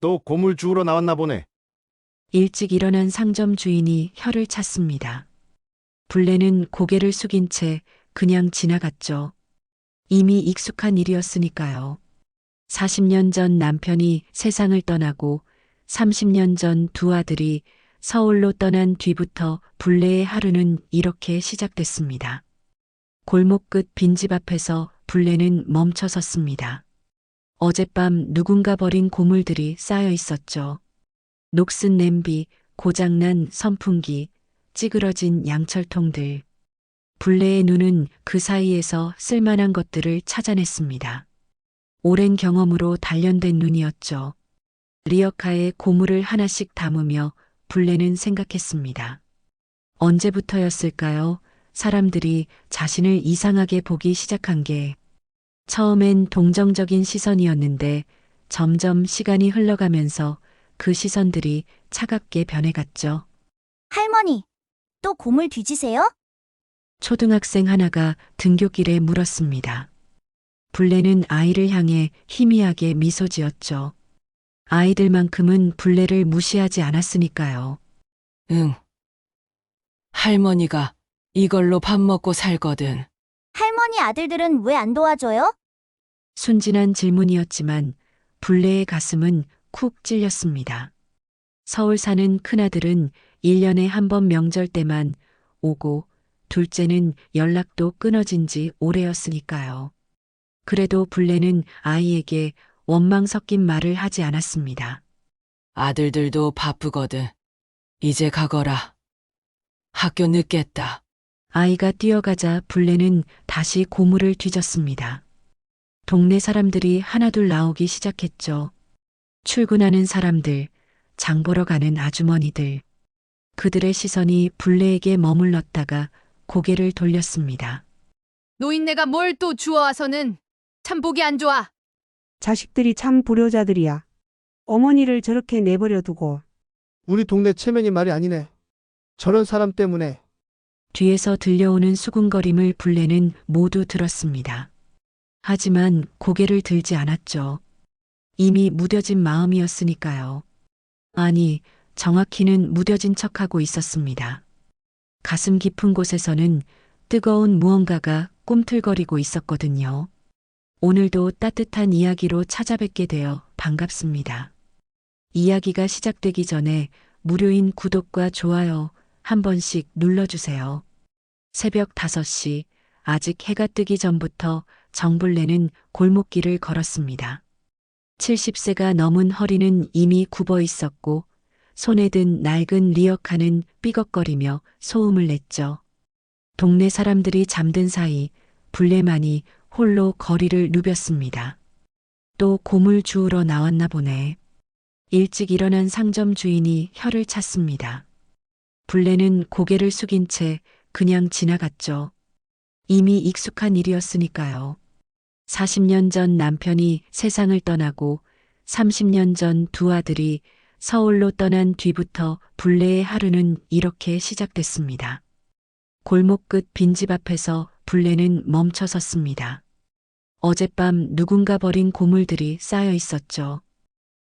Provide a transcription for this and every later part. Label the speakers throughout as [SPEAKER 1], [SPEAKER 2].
[SPEAKER 1] 또 고물 주우러 나왔나 보네.
[SPEAKER 2] 일찍 일어난 상점 주인이 혀를 찼습니다. 불레는 고개를 숙인 채 그냥 지나갔죠. 이미 익숙한 일이었으니까요. 40년 전 남편이 세상을 떠나고 30년 전 두 아들이 서울로 떠난 뒤부터 불레의 하루는 이렇게 시작됐습니다. 골목 끝 빈집 앞에서 불레는 멈춰 섰습니다. 어젯밤 누군가 버린 고물들이 쌓여 있었죠. 녹슨 냄비, 고장난 선풍기, 찌그러진 양철통들. 불레의 눈은 그 사이에서 쓸만한 것들을 찾아냈습니다. 오랜 경험으로 단련된 눈이었죠. 리어카에 고물을 하나씩 담으며 불레는 생각했습니다. 언제부터였을까요? 사람들이 자신을 이상하게 보기 시작한 게. 처음엔 동정적인 시선이었는데 점점 시간이 흘러가면서 그 시선들이 차갑게 변해갔죠.
[SPEAKER 3] 할머니, 또 고물 뒤지세요?
[SPEAKER 2] 초등학생 하나가 등굣길에 물었습니다. 불레는 아이를 향해 희미하게 미소 지었죠. 아이들만큼은 불레를 무시하지 않았으니까요.
[SPEAKER 4] 응. 할머니가 이걸로 밥 먹고 살거든.
[SPEAKER 3] 할머니 아들들은 왜 안 도와줘요?
[SPEAKER 2] 순진한 질문이었지만 불레의 가슴은 쿡 찔렸습니다. 서울 사는 큰아들은 1년에 한 번 명절 때만 오고 둘째는 연락도 끊어진 지 오래였으니까요. 그래도 불레는 아이에게 원망 섞인 말을 하지 않았습니다.
[SPEAKER 4] 아들들도 바쁘거든. 이제 가거라. 학교 늦겠다.
[SPEAKER 2] 아이가 뛰어가자 불레는 다시 고물을 뒤졌습니다. 동네 사람들이 하나둘 나오기 시작했죠. 출근하는 사람들, 장 보러 가는 아주머니들. 그들의 시선이 불레에게 머물렀다가 고개를 돌렸습니다.
[SPEAKER 5] 노인네가 뭘 또 주워와서는 참 보기 안 좋아.
[SPEAKER 6] 자식들이 참 불효자들이야. 어머니를 저렇게 내버려 두고.
[SPEAKER 7] 우리 동네 체면이 말이 아니네. 저런 사람 때문에.
[SPEAKER 2] 뒤에서 들려오는 수군거림을 불레는 모두 들었습니다. 하지만 고개를 들지 않았죠. 이미 무뎌진 마음이었으니까요. 아니, 정확히는 무뎌진 척하고 있었습니다. 가슴 깊은 곳에서는 뜨거운 무언가가 꿈틀거리고 있었거든요. 오늘도 따뜻한 이야기로 찾아뵙게 되어 반갑습니다. 이야기가 시작되기 전에 무료인 구독과 좋아요 한 번씩 눌러주세요. 새벽 5시, 아직 해가 뜨기 전부터 정불레는 골목길을 걸었습니다. 70세가 넘은 허리는 이미 굽어 있었고 손에 든 낡은 리어카는 삐걱거리며 소음을 냈죠. 동네 사람들이 잠든 사이 불레만이 홀로 거리를 누볐습니다. 또 고물 주우러 나왔나 보네. 일찍 일어난 상점 주인이 혀를 찼습니다. 불레는 고개를 숙인 채 그냥 지나갔죠. 이미 익숙한 일이었으니까요. 40년 전 남편이 세상을 떠나고 30년 전 두 아들이 서울로 떠난 뒤부터 불레의 하루는 이렇게 시작됐습니다. 골목 끝 빈집 앞에서 불레는 멈춰 섰습니다. 어젯밤 누군가 버린 고물들이 쌓여 있었죠.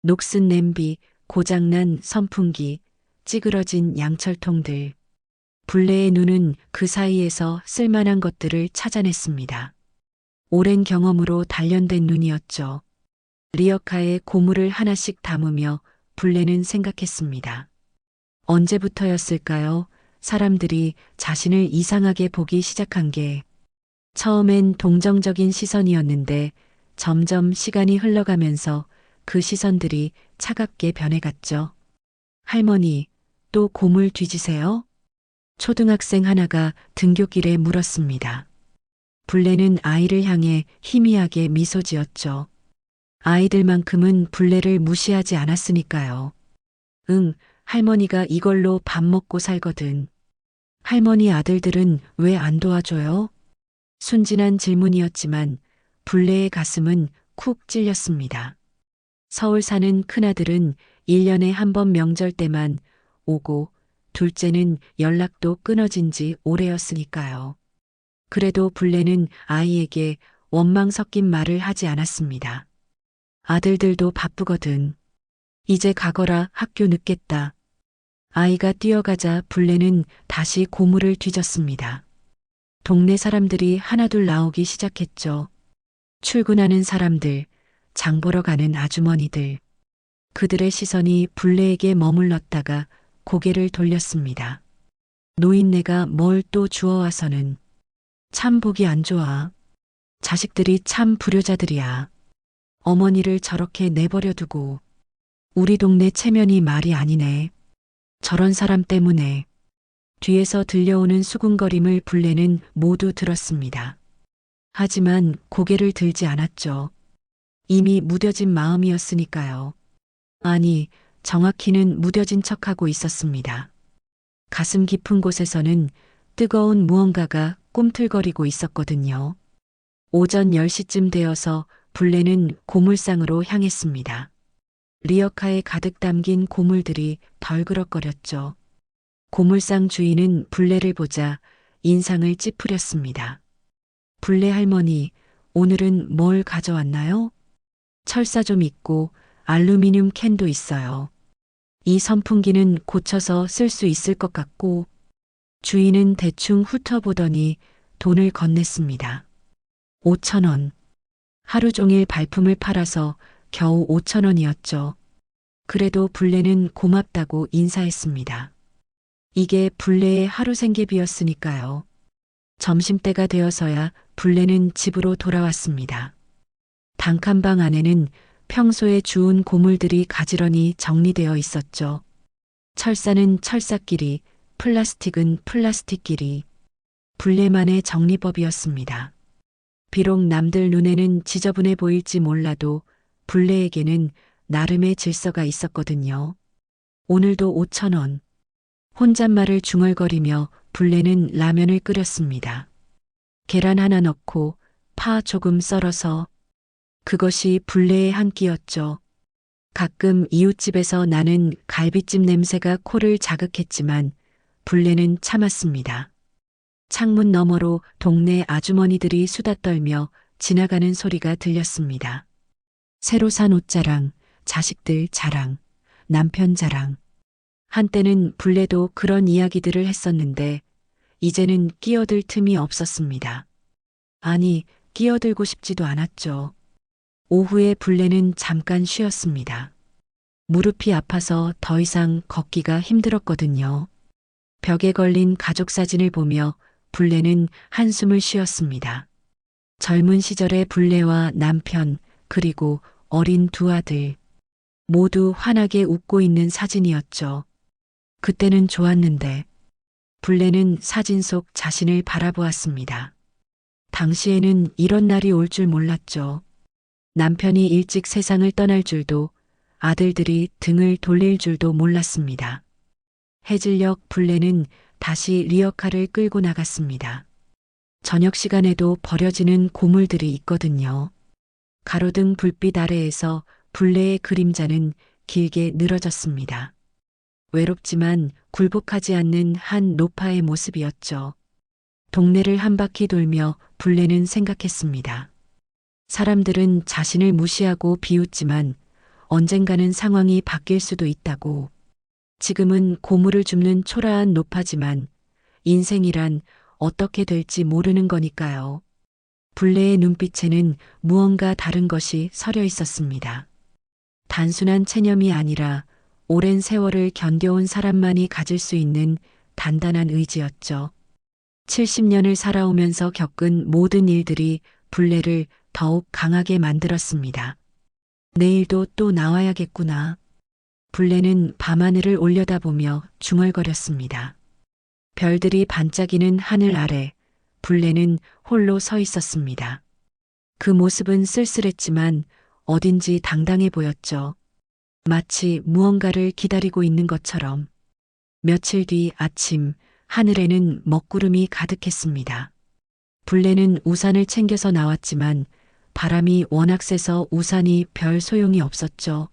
[SPEAKER 2] 녹슨 냄비, 고장난 선풍기, 찌그러진 양철통들. 불레의 눈은 그 사이에서 쓸만한 것들을 찾아냈습니다. 오랜 경험으로 단련된 눈이었죠. 리어카에 고물을 하나씩 담으며 불레는 생각했습니다. 언제부터였을까요? 사람들이 자신을 이상하게 보기 시작한 게. 처음엔 동정적인 시선이었는데 점점 시간이 흘러가면서 그 시선들이 차갑게 변해갔죠. 할머니, 또 고물 뒤지세요? 초등학생 하나가 등굣길에 물었습니다. 불레는 아이를 향해 희미하게 미소 지었죠. 아이들만큼은 불레를 무시하지 않았으니까요. 응, 할머니가 이걸로 밥 먹고 살거든. 할머니 아들들은 왜 안 도와줘요? 순진한 질문이었지만 불레의 가슴은 쿡 찔렸습니다. 서울 사는 큰아들은 1년에 한 번 명절 때만 오고 둘째는 연락도 끊어진 지 오래였으니까요. 그래도 불레는 아이에게 원망 섞인 말을 하지 않았습니다. 아들들도 바쁘거든. 이제 가거라, 학교 늦겠다. 아이가 뛰어가자 불레는 다시 고물을 뒤졌습니다. 동네 사람들이 하나둘 나오기 시작했죠. 출근하는 사람들, 장 보러 가는 아주머니들. 그들의 시선이 불레에게 머물렀다가 고개를 돌렸습니다. 노인네가 뭘 또 주워와서는. 참 보기 안 좋아. 자식들이 참 불효자들이야. 어머니를 저렇게 내버려 두고. 우리 동네 체면이 말이 아니네. 저런 사람 때문에. 뒤에서 들려오는 수군거림을 불레는 모두 들었습니다. 하지만 고개를 들지 않았죠. 이미 무뎌진 마음이었으니까요. 아니, 정확히는 무뎌진 척하고 있었습니다. 가슴 깊은 곳에서는 뜨거운 무언가가 꿈틀거리고 있었거든요. 오전 10시쯤 되어서 불레는 고물상으로 향했습니다. 리어카에 가득 담긴 고물들이 덜그럭거렸죠. 고물상 주인은 불레를 보자 인상을 찌푸렸습니다. 불레 할머니, 오늘은 뭘 가져왔나요? 철사 좀 있고 알루미늄 캔도 있어요. 이 선풍기는 고쳐서 쓸 수 있을 것 같고. 주인은 대충 훑어보더니 돈을 건넸습니다. 5,000원. 하루 종일 발품을 팔아서 겨우 5,000원이었죠. 그래도 불레는 고맙다고 인사했습니다. 이게 불레의 하루 생계비였으니까요. 점심때가 되어서야 불레는 집으로 돌아왔습니다. 단칸방 안에는 평소에 주운 고물들이 가지런히 정리되어 있었죠. 철사는 철사끼리, 플라스틱은 플라스틱끼리. 불레만의 정리법이었습니다. 비록 남들 눈에는 지저분해 보일지 몰라도 불레에게는 나름의 질서가 있었거든요. 오늘도 5,000원. 혼잣말을 중얼거리며 불레는 라면을 끓였습니다. 계란 하나 넣고 파 조금 썰어서. 그것이 불레의 한 끼였죠. 가끔 이웃집에서 나는 갈비찜 냄새가 코를 자극했지만 불레는 참았습니다. 창문 너머로 동네 아주머니들이 수다 떨며 지나가는 소리가 들렸습니다. 새로 산 옷자랑, 자식들 자랑, 남편 자랑. 한때는 불레도 그런 이야기들을 했었는데 이제는 끼어들 틈이 없었습니다. 아니, 끼어들고 싶지도 않았죠. 오후에 불레는 잠깐 쉬었습니다. 무릎이 아파서 더 이상 걷기가 힘들었거든요. 벽에 걸린 가족 사진을 보며 불레는 한숨을 쉬었습니다. 젊은 시절의 불레와 남편, 그리고 어린 두 아들. 모두 환하게 웃고 있는 사진이었죠. 그때는 좋았는데. 불레는 사진 속 자신을 바라보았습니다. 당시에는 이런 날이 올 줄 몰랐죠. 남편이 일찍 세상을 떠날 줄도, 아들들이 등을 돌릴 줄도 몰랐습니다. 해질녘 불레는 다시 리어카를 끌고 나갔습니다. 저녁 시간에도 버려지는 고물들이 있거든요. 가로등 불빛 아래에서 불레의 그림자는 길게 늘어졌습니다. 외롭지만 굴복하지 않는 한 노파의 모습이었죠. 동네를 한 바퀴 돌며 불레는 생각했습니다. 사람들은 자신을 무시하고 비웃지만 언젠가는 상황이 바뀔 수도 있다고. 지금은 고물을 줍는 초라한 노파지만 인생이란 어떻게 될지 모르는 거니까요. 불레의 눈빛에는 무언가 다른 것이 서려 있었습니다. 단순한 체념이 아니라 오랜 세월을 견뎌온 사람만이 가질 수 있는 단단한 의지였죠. 70년을 살아오면서 겪은 모든 일들이 불레를 더욱 강하게 만들었습니다. 내일도 또 나와야겠구나. 불레는 밤하늘을 올려다보며 중얼거렸습니다. 별들이 반짝이는 하늘 아래 불레는 홀로 서 있었습니다. 그 모습은 쓸쓸했지만 어딘지 당당해 보였죠. 마치 무언가를 기다리고 있는 것처럼. 며칠 뒤 아침 하늘에는 먹구름이 가득했습니다. 불레는 우산을 챙겨서 나왔지만 바람이 워낙 세서 우산이 별 소용이 없었죠.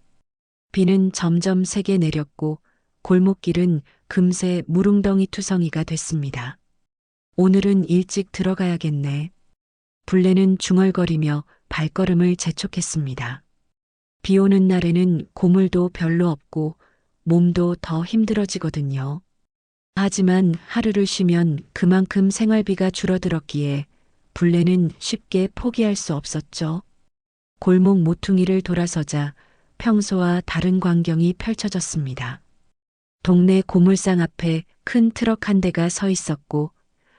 [SPEAKER 2] 비는 점점 세게 내렸고 골목길은 금세 무릉덩이 투성이가 됐습니다. 오늘은 일찍 들어가야겠네. 불레는 중얼거리며 발걸음을 재촉했습니다. 비 오는 날에는 고물도 별로 없고 몸도 더 힘들어지거든요. 하지만 하루를 쉬면 그만큼 생활비가 줄어들었기에 불레는 쉽게 포기할 수 없었죠. 골목 모퉁이를 돌아서자 평소와 다른 광경이 펼쳐졌습니다. 동네 고물상 앞에 큰 트럭 한 대가 서 있었고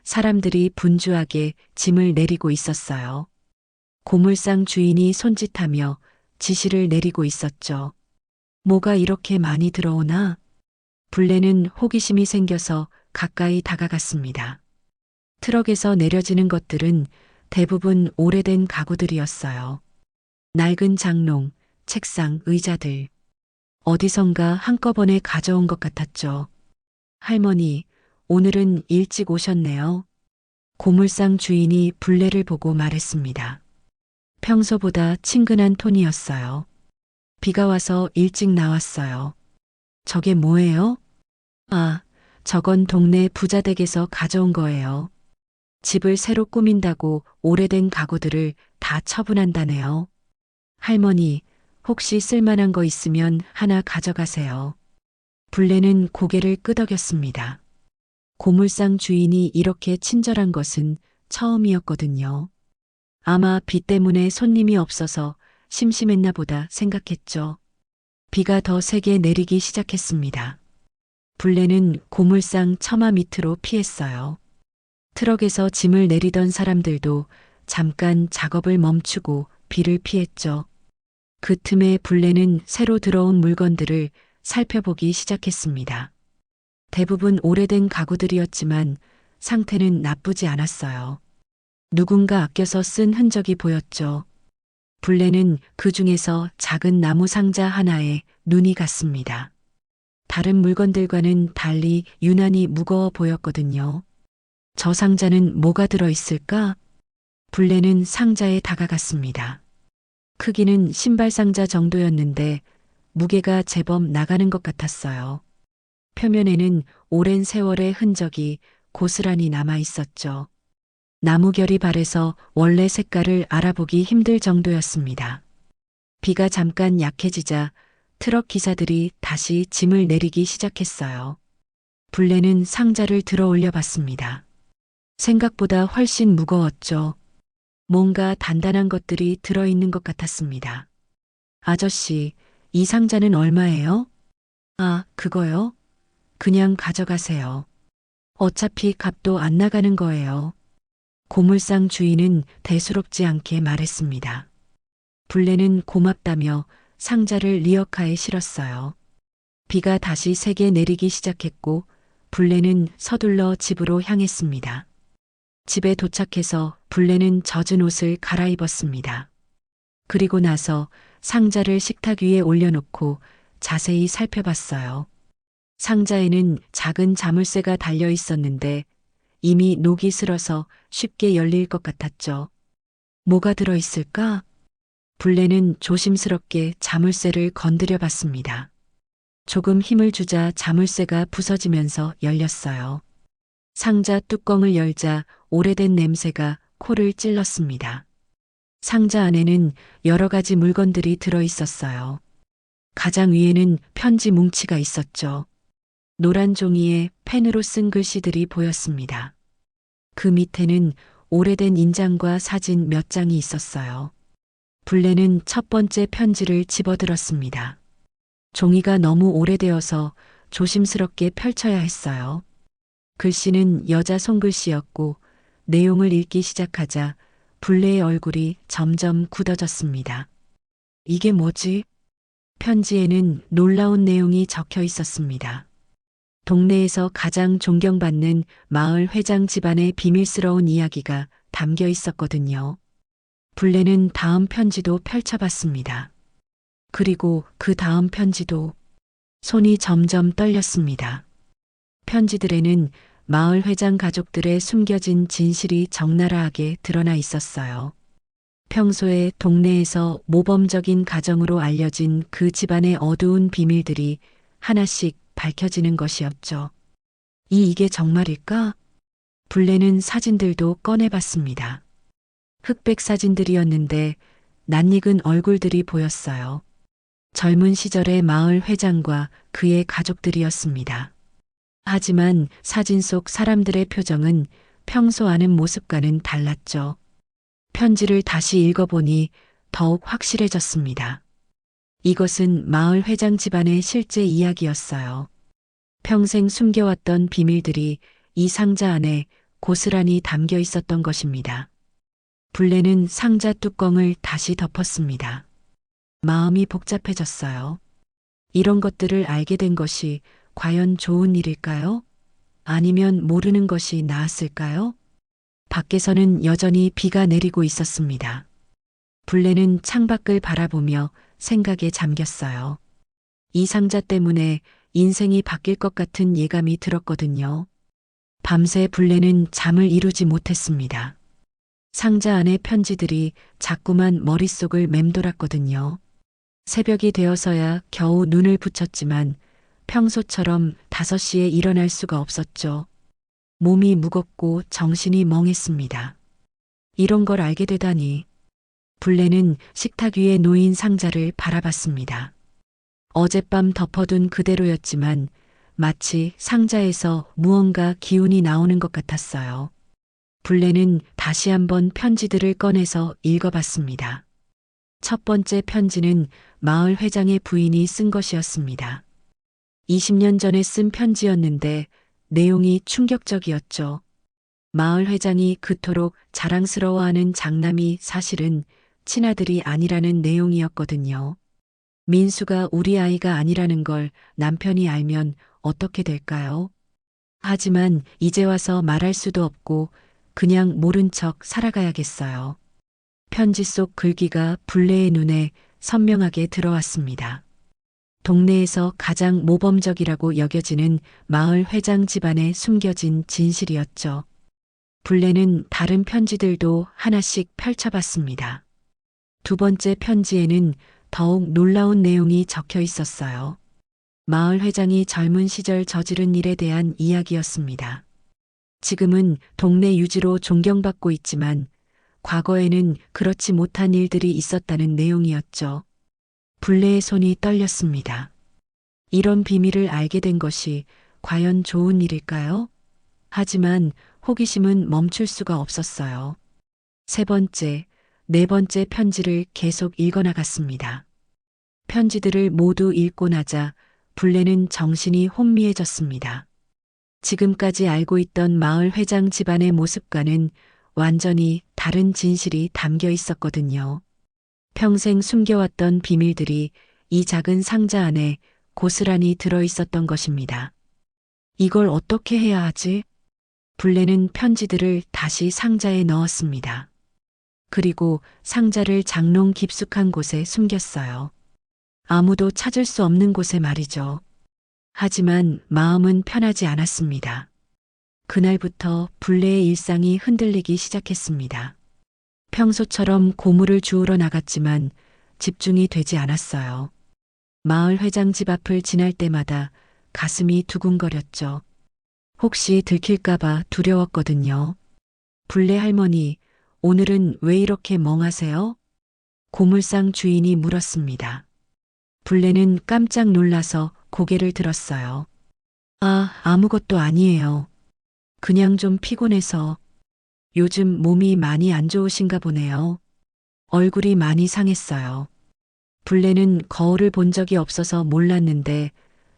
[SPEAKER 2] 사람들이 분주하게 짐을 내리고 있었어요. 고물상 주인이 손짓하며 지시를 내리고 있었죠. 뭐가 이렇게 많이 들어오나? 불레는 호기심이 생겨서 가까이 다가갔습니다. 트럭에서 내려지는 것들은 대부분 오래된 가구들이었어요. 낡은 장롱, 책상, 의자들. 어디선가 한꺼번에 가져온 것 같았죠. 할머니, 오늘은 일찍 오셨네요. 고물상 주인이 불레를 보고 말했습니다. 평소보다 친근한 톤이었어요. 비가 와서 일찍 나왔어요. 저게 뭐예요? 아, 저건 동네 부자댁에서 가져온 거예요. 집을 새로 꾸민다고 오래된 가구들을 다 처분한다네요. 할머니, 혹시 쓸만한 거 있으면 하나 가져가세요. 불레는 고개를 끄덕였습니다. 고물상 주인이 이렇게 친절한 것은 처음이었거든요. 아마 비 때문에 손님이 없어서 심심했나 보다 생각했죠. 비가 더 세게 내리기 시작했습니다. 불레는 고물상 처마 밑으로 피했어요. 트럭에서 짐을 내리던 사람들도 잠깐 작업을 멈추고 비를 피했죠. 그 틈에 불레는 새로 들어온 물건들을 살펴보기 시작했습니다. 대부분 오래된 가구들이었지만 상태는 나쁘지 않았어요. 누군가 아껴서 쓴 흔적이 보였죠. 불레는 그 중에서 작은 나무 상자 하나에 눈이 갔습니다. 다른 물건들과는 달리 유난히 무거워 보였거든요. 저 상자는 뭐가 들어있을까? 불레는 상자에 다가갔습니다. 크기는 신발 상자 정도였는데 무게가 제법 나가는 것 같았어요. 표면에는 오랜 세월의 흔적이 고스란히 남아 있었죠. 나무결이 발해서 원래 색깔을 알아보기 힘들 정도였습니다. 비가 잠깐 약해지자 트럭 기사들이 다시 짐을 내리기 시작했어요. 불레는 상자를 들어 올려 봤습니다. 생각보다 훨씬 무거웠죠. 뭔가 단단한 것들이 들어있는 것 같았습니다. 아저씨, 이 상자는 얼마예요? 아, 그거요? 그냥 가져가세요. 어차피 값도 안 나가는 거예요. 고물상 주인은 대수롭지 않게 말했습니다. 불레는 고맙다며 상자를 리어카에 실었어요. 비가 다시 세게 내리기 시작했고 불레는 서둘러 집으로 향했습니다. 집에 도착해서 불레는 젖은 옷을 갈아입었습니다. 그리고 나서 상자를 식탁 위에 올려놓고 자세히 살펴봤어요. 상자에는 작은 자물쇠가 달려 있었는데 이미 녹이 슬어서 쉽게 열릴 것 같았죠. 뭐가 들어있을까? 불레는 조심스럽게 자물쇠를 건드려 봤습니다. 조금 힘을 주자 자물쇠가 부서지면서 열렸어요. 상자 뚜껑을 열자 오래된 냄새가 코를 찔렀습니다. 상자 안에는 여러 가지 물건들이 들어 있었어요. 가장 위에는 편지 뭉치가 있었죠. 노란 종이에 펜으로 쓴 글씨들이 보였습니다. 그 밑에는 오래된 인장과 사진 몇 장이 있었어요. 불레는 첫 번째 편지를 집어들었습니다. 종이가 너무 오래되어서 조심스럽게 펼쳐야 했어요. 글씨는 여자 손글씨였고 내용을 읽기 시작하자 불레의 얼굴이 점점 굳어졌습니다. 이게 뭐지? 편지에는 놀라운 내용이 적혀 있었습니다. 동네에서 가장 존경받는 마을 회장 집안의 비밀스러운 이야기가 담겨 있었거든요. 불레는 다음 편지도 펼쳐봤습니다. 그리고 그 다음 편지도 손이 점점 떨렸습니다. 편지들에는 마을 회장 가족들의 숨겨진 진실이 적나라하게 드러나 있었어요. 평소에 동네에서 모범적인 가정으로 알려진 그 집안의 어두운 비밀들이 하나씩 밝혀지는 것이었죠. 이게 정말일까? 불레는 사진들도 꺼내봤습니다. 흑백 사진들이었는데 낯익은 얼굴들이 보였어요. 젊은 시절의 마을 회장과 그의 가족들이었습니다. 하지만 사진 속 사람들의 표정은 평소 아는 모습과는 달랐죠. 편지를 다시 읽어보니 더욱 확실해졌습니다. 이것은 마을 회장 집안의 실제 이야기였어요. 평생 숨겨왔던 비밀들이 이 상자 안에 고스란히 담겨 있었던 것입니다. 블레는 상자 뚜껑을 다시 덮었습니다. 마음이 복잡해졌어요. 이런 것들을 알게 된 것이 과연 좋은 일일까요? 아니면 모르는 것이 나았을까요? 밖에서는 여전히 비가 내리고 있었습니다. 블레는 창밖을 바라보며 생각에 잠겼어요. 이 상자 때문에 인생이 바뀔 것 같은 예감이 들었거든요. 밤새 블레는 잠을 이루지 못했습니다. 상자 안의 편지들이 자꾸만 머릿속을 맴돌았거든요. 새벽이 되어서야 겨우 눈을 붙였지만 평소처럼 5시에 일어날 수가 없었죠. 몸이 무겁고 정신이 멍했습니다. 이런 걸 알게 되다니. 블레는 식탁 위에 놓인 상자를 바라봤습니다. 어젯밤 덮어둔 그대로였지만 마치 상자에서 무언가 기운이 나오는 것 같았어요. 블레는 다시 한번 편지들을 꺼내서 읽어봤습니다. 첫 번째 편지는 마을 회장의 부인이 쓴 것이었습니다. 20년 전에 쓴 편지였는데 내용이 충격적이었죠. 마을 회장이 그토록 자랑스러워하는 장남이 사실은 친아들이 아니라는 내용이었거든요. 민수가 우리 아이가 아니라는 걸 남편이 알면 어떻게 될까요? 하지만 이제 와서 말할 수도 없고 그냥 모른 척 살아가야겠어요. 편지 속 글귀가 블레의 눈에 선명하게 들어왔습니다. 동네에서 가장 모범적이라고 여겨지는 마을 회장 집안에 숨겨진 진실이었죠. 블레는 다른 편지들도 하나씩 펼쳐봤습니다. 두 번째 편지에는 더욱 놀라운 내용이 적혀 있었어요. 마을 회장이 젊은 시절 저지른 일에 대한 이야기였습니다. 지금은 동네 유지로 존경받고 있지만 과거에는 그렇지 못한 일들이 있었다는 내용이었죠. 블레의 손이 떨렸습니다. 이런 비밀을 알게 된 것이 과연 좋은 일일까요? 하지만 호기심은 멈출 수가 없었어요. 세 번째, 네 번째 편지를 계속 읽어나갔습니다. 편지들을 모두 읽고 나자 블레는 정신이 혼미해졌습니다. 지금까지 알고 있던 마을 회장 집안의 모습과는 완전히 다른 진실이 담겨 있었거든요. 평생 숨겨왔던 비밀들이 이 작은 상자 안에 고스란히 들어 있었던 것입니다. 이걸 어떻게 해야 하지? 블레는 편지들을 다시 상자에 넣었습니다. 그리고 상자를 장롱 깊숙한 곳에 숨겼어요. 아무도 찾을 수 없는 곳에 말이죠. 하지만 마음은 편하지 않았습니다. 그날부터 블레의 일상이 흔들리기 시작했습니다. 평소처럼 고물을 주우러 나갔지만 집중이 되지 않았어요. 마을 회장 집 앞을 지날 때마다 가슴이 두근거렸죠. 혹시 들킬까봐 두려웠거든요. 블레 할머니, 오늘은 왜 이렇게 멍하세요? 고물상 주인이 물었습니다. 블레는 깜짝 놀라서 고개를 들었어요. 아무것도 아니에요. 그냥 좀 피곤해서. 요즘 몸이 많이 안 좋으신가 보네요. 얼굴이 많이 상했어요. 블레는 거울을 본 적이 없어서 몰랐는데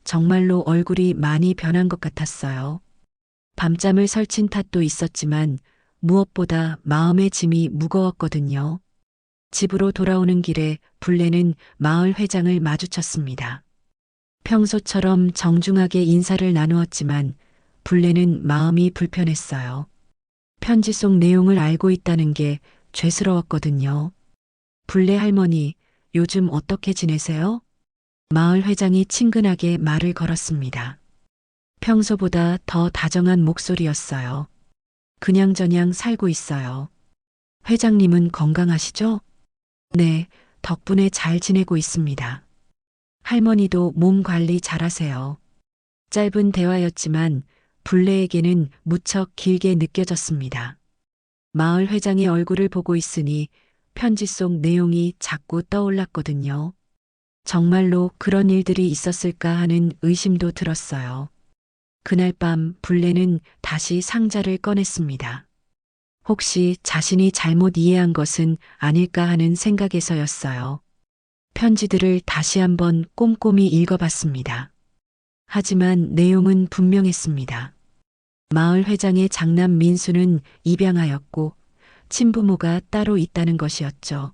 [SPEAKER 2] 정말로 얼굴이 많이 변한 것 같았어요. 밤잠을 설친 탓도 있었지만 무엇보다 마음의 짐이 무거웠거든요. 집으로 돌아오는 길에 블레는 마을 회장을 마주쳤습니다. 평소처럼 정중하게 인사를 나누었지만 블레는 마음이 불편했어요. 편지 속 내용을 알고 있다는 게 죄스러웠거든요. 블레 할머니, 요즘 어떻게 지내세요? 마을 회장이 친근하게 말을 걸었습니다. 평소보다 더 다정한 목소리였어요. 그냥저냥 살고 있어요. 회장님은 건강하시죠? 네, 덕분에 잘 지내고 있습니다. 할머니도 몸 관리 잘하세요. 짧은 대화였지만 블레에게는 무척 길게 느껴졌습니다. 마을 회장의 얼굴을 보고 있으니 편지 속 내용이 자꾸 떠올랐거든요. 정말로 그런 일들이 있었을까 하는 의심도 들었어요. 그날 밤 불레는 다시 상자를 꺼냈습니다. 혹시 자신이 잘못 이해한 것은 아닐까 하는 생각에서였어요. 편지들을 다시 한번 꼼꼼히 읽어봤습니다. 하지만 내용은 분명했습니다. 마을 회장의 장남 민수는 입양하였고 친부모가 따로 있다는 것이었죠.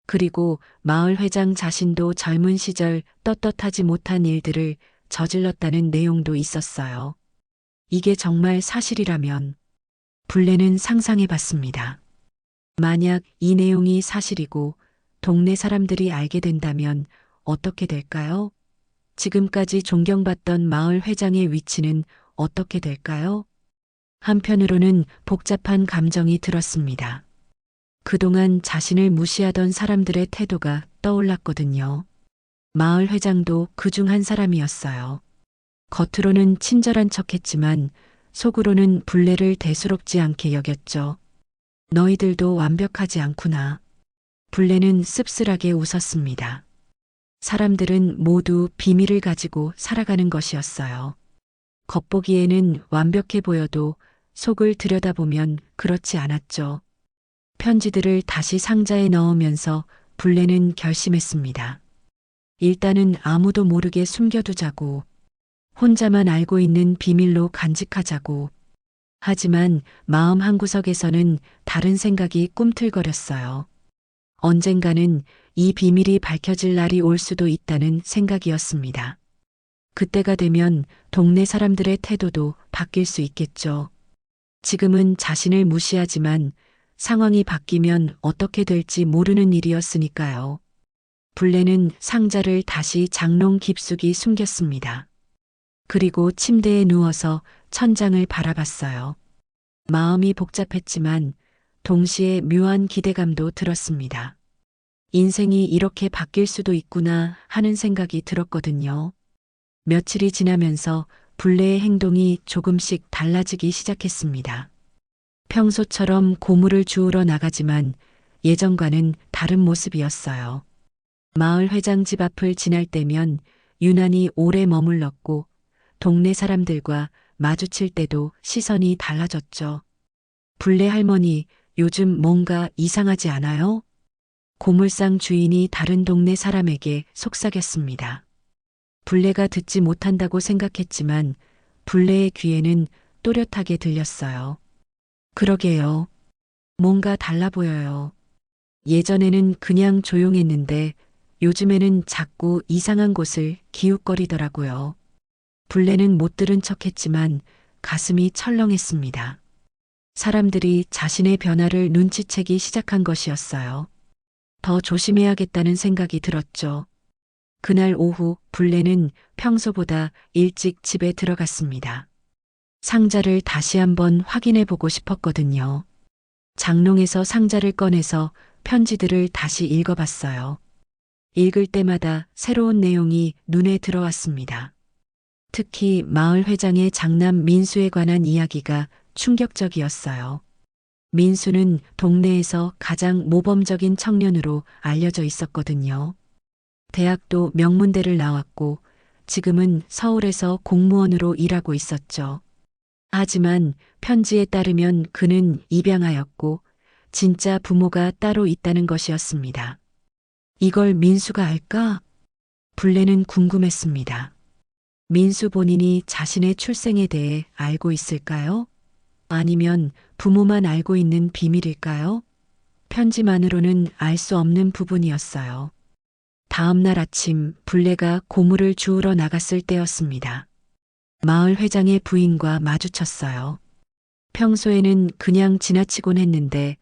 [SPEAKER 2] 그리고 마을 회장 자신도 젊은 시절 떳떳하지 못한 일들을 저질렀다는 내용도 있었어요. 이게 정말 사실이라면 불레는 상상해 봤습니다. 만약 이 내용이 사실이고 동네 사람들이 알게 된다면 어떻게 될까요? 지금까지 존경받던 마을 회장의 위치는 어떻게 될까요? 한편으로는 복잡한 감정이 들었습니다. 그동안 자신을 무시하던 사람들의 태도가 떠올랐거든요. 마을 회장도 그중 한 사람이었어요. 겉으로는 친절한 척했지만 속으로는 불레를 대수롭지 않게 여겼죠. 너희들도 완벽하지 않구나. 불레는 씁쓸하게 웃었습니다. 사람들은 모두 비밀을 가지고 살아가는 것이었어요. 겉보기에는 완벽해 보여도 속을 들여다보면 그렇지 않았죠. 편지들을 다시 상자에 넣으면서 불레는 결심했습니다. 일단은 아무도 모르게 숨겨두자고, 혼자만 알고 있는 비밀로 간직하자고. 하지만 마음 한구석에서는 다른 생각이 꿈틀거렸어요. 언젠가는 이 비밀이 밝혀질 날이 올 수도 있다는 생각이었습니다. 그때가 되면 동네 사람들의 태도도 바뀔 수 있겠죠. 지금은 자신을 무시하지만 상황이 바뀌면 어떻게 될지 모르는 일이었으니까요. 불레는 상자를 다시 장롱 깊숙이 숨겼습니다. 그리고 침대에 누워서 천장을 바라봤어요. 마음이 복잡했지만 동시에 묘한 기대감도 들었습니다. 인생이 이렇게 바뀔 수도 있구나 하는 생각이 들었거든요. 며칠이 지나면서 불레의 행동이 조금씩 달라지기 시작했습니다. 평소처럼 고물을 주우러 나가지만 예전과는 다른 모습이었어요. 마을 회장 집 앞을 지날 때면 유난히 오래 머물렀고 동네 사람들과 마주칠 때도 시선이 달라졌죠. 불레 할머니, 요즘 뭔가 이상하지 않아요? 고물상 주인이 다른 동네 사람에게 속삭였습니다. 불레가 듣지 못한다고 생각했지만 불레의 귀에는 또렷하게 들렸어요. 그러게요. 뭔가 달라 보여요. 예전에는 그냥 조용했는데 요즘에는 자꾸 이상한 곳을 기웃거리더라고요. 불레는 못 들은 척했지만 가슴이 철렁했습니다. 사람들이 자신의 변화를 눈치채기 시작한 것이었어요. 더 조심해야겠다는 생각이 들었죠. 그날 오후 불레는 평소보다 일찍 집에 들어갔습니다. 상자를 다시 한번 확인해 보고 싶었거든요. 장롱에서 상자를 꺼내서 편지들을 다시 읽어봤어요. 읽을 때마다 새로운 내용이 눈에 들어왔습니다. 특히 마을 회장의 장남 민수에 관한 이야기가 충격적이었어요. 민수는 동네에서 가장 모범적인 청년으로 알려져 있었거든요. 대학도 명문대를 나왔고 지금은 서울에서 공무원으로 일하고 있었죠. 하지만 편지에 따르면 그는 입양하였고 진짜 부모가 따로 있다는 것이었습니다. 이걸 민수가 알까? 불레는 궁금했습니다. 민수 본인이 자신의 출생에 대해 알고 있을까요? 아니면 부모만 알고 있는 비밀일까요? 편지만으로는 알 수 없는 부분이었어요. 다음 날 아침 불레가 고물을 주우러 나갔을 때였습니다. 마을 회장의 부인과 마주쳤어요. 평소에는 그냥 지나치곤 했는데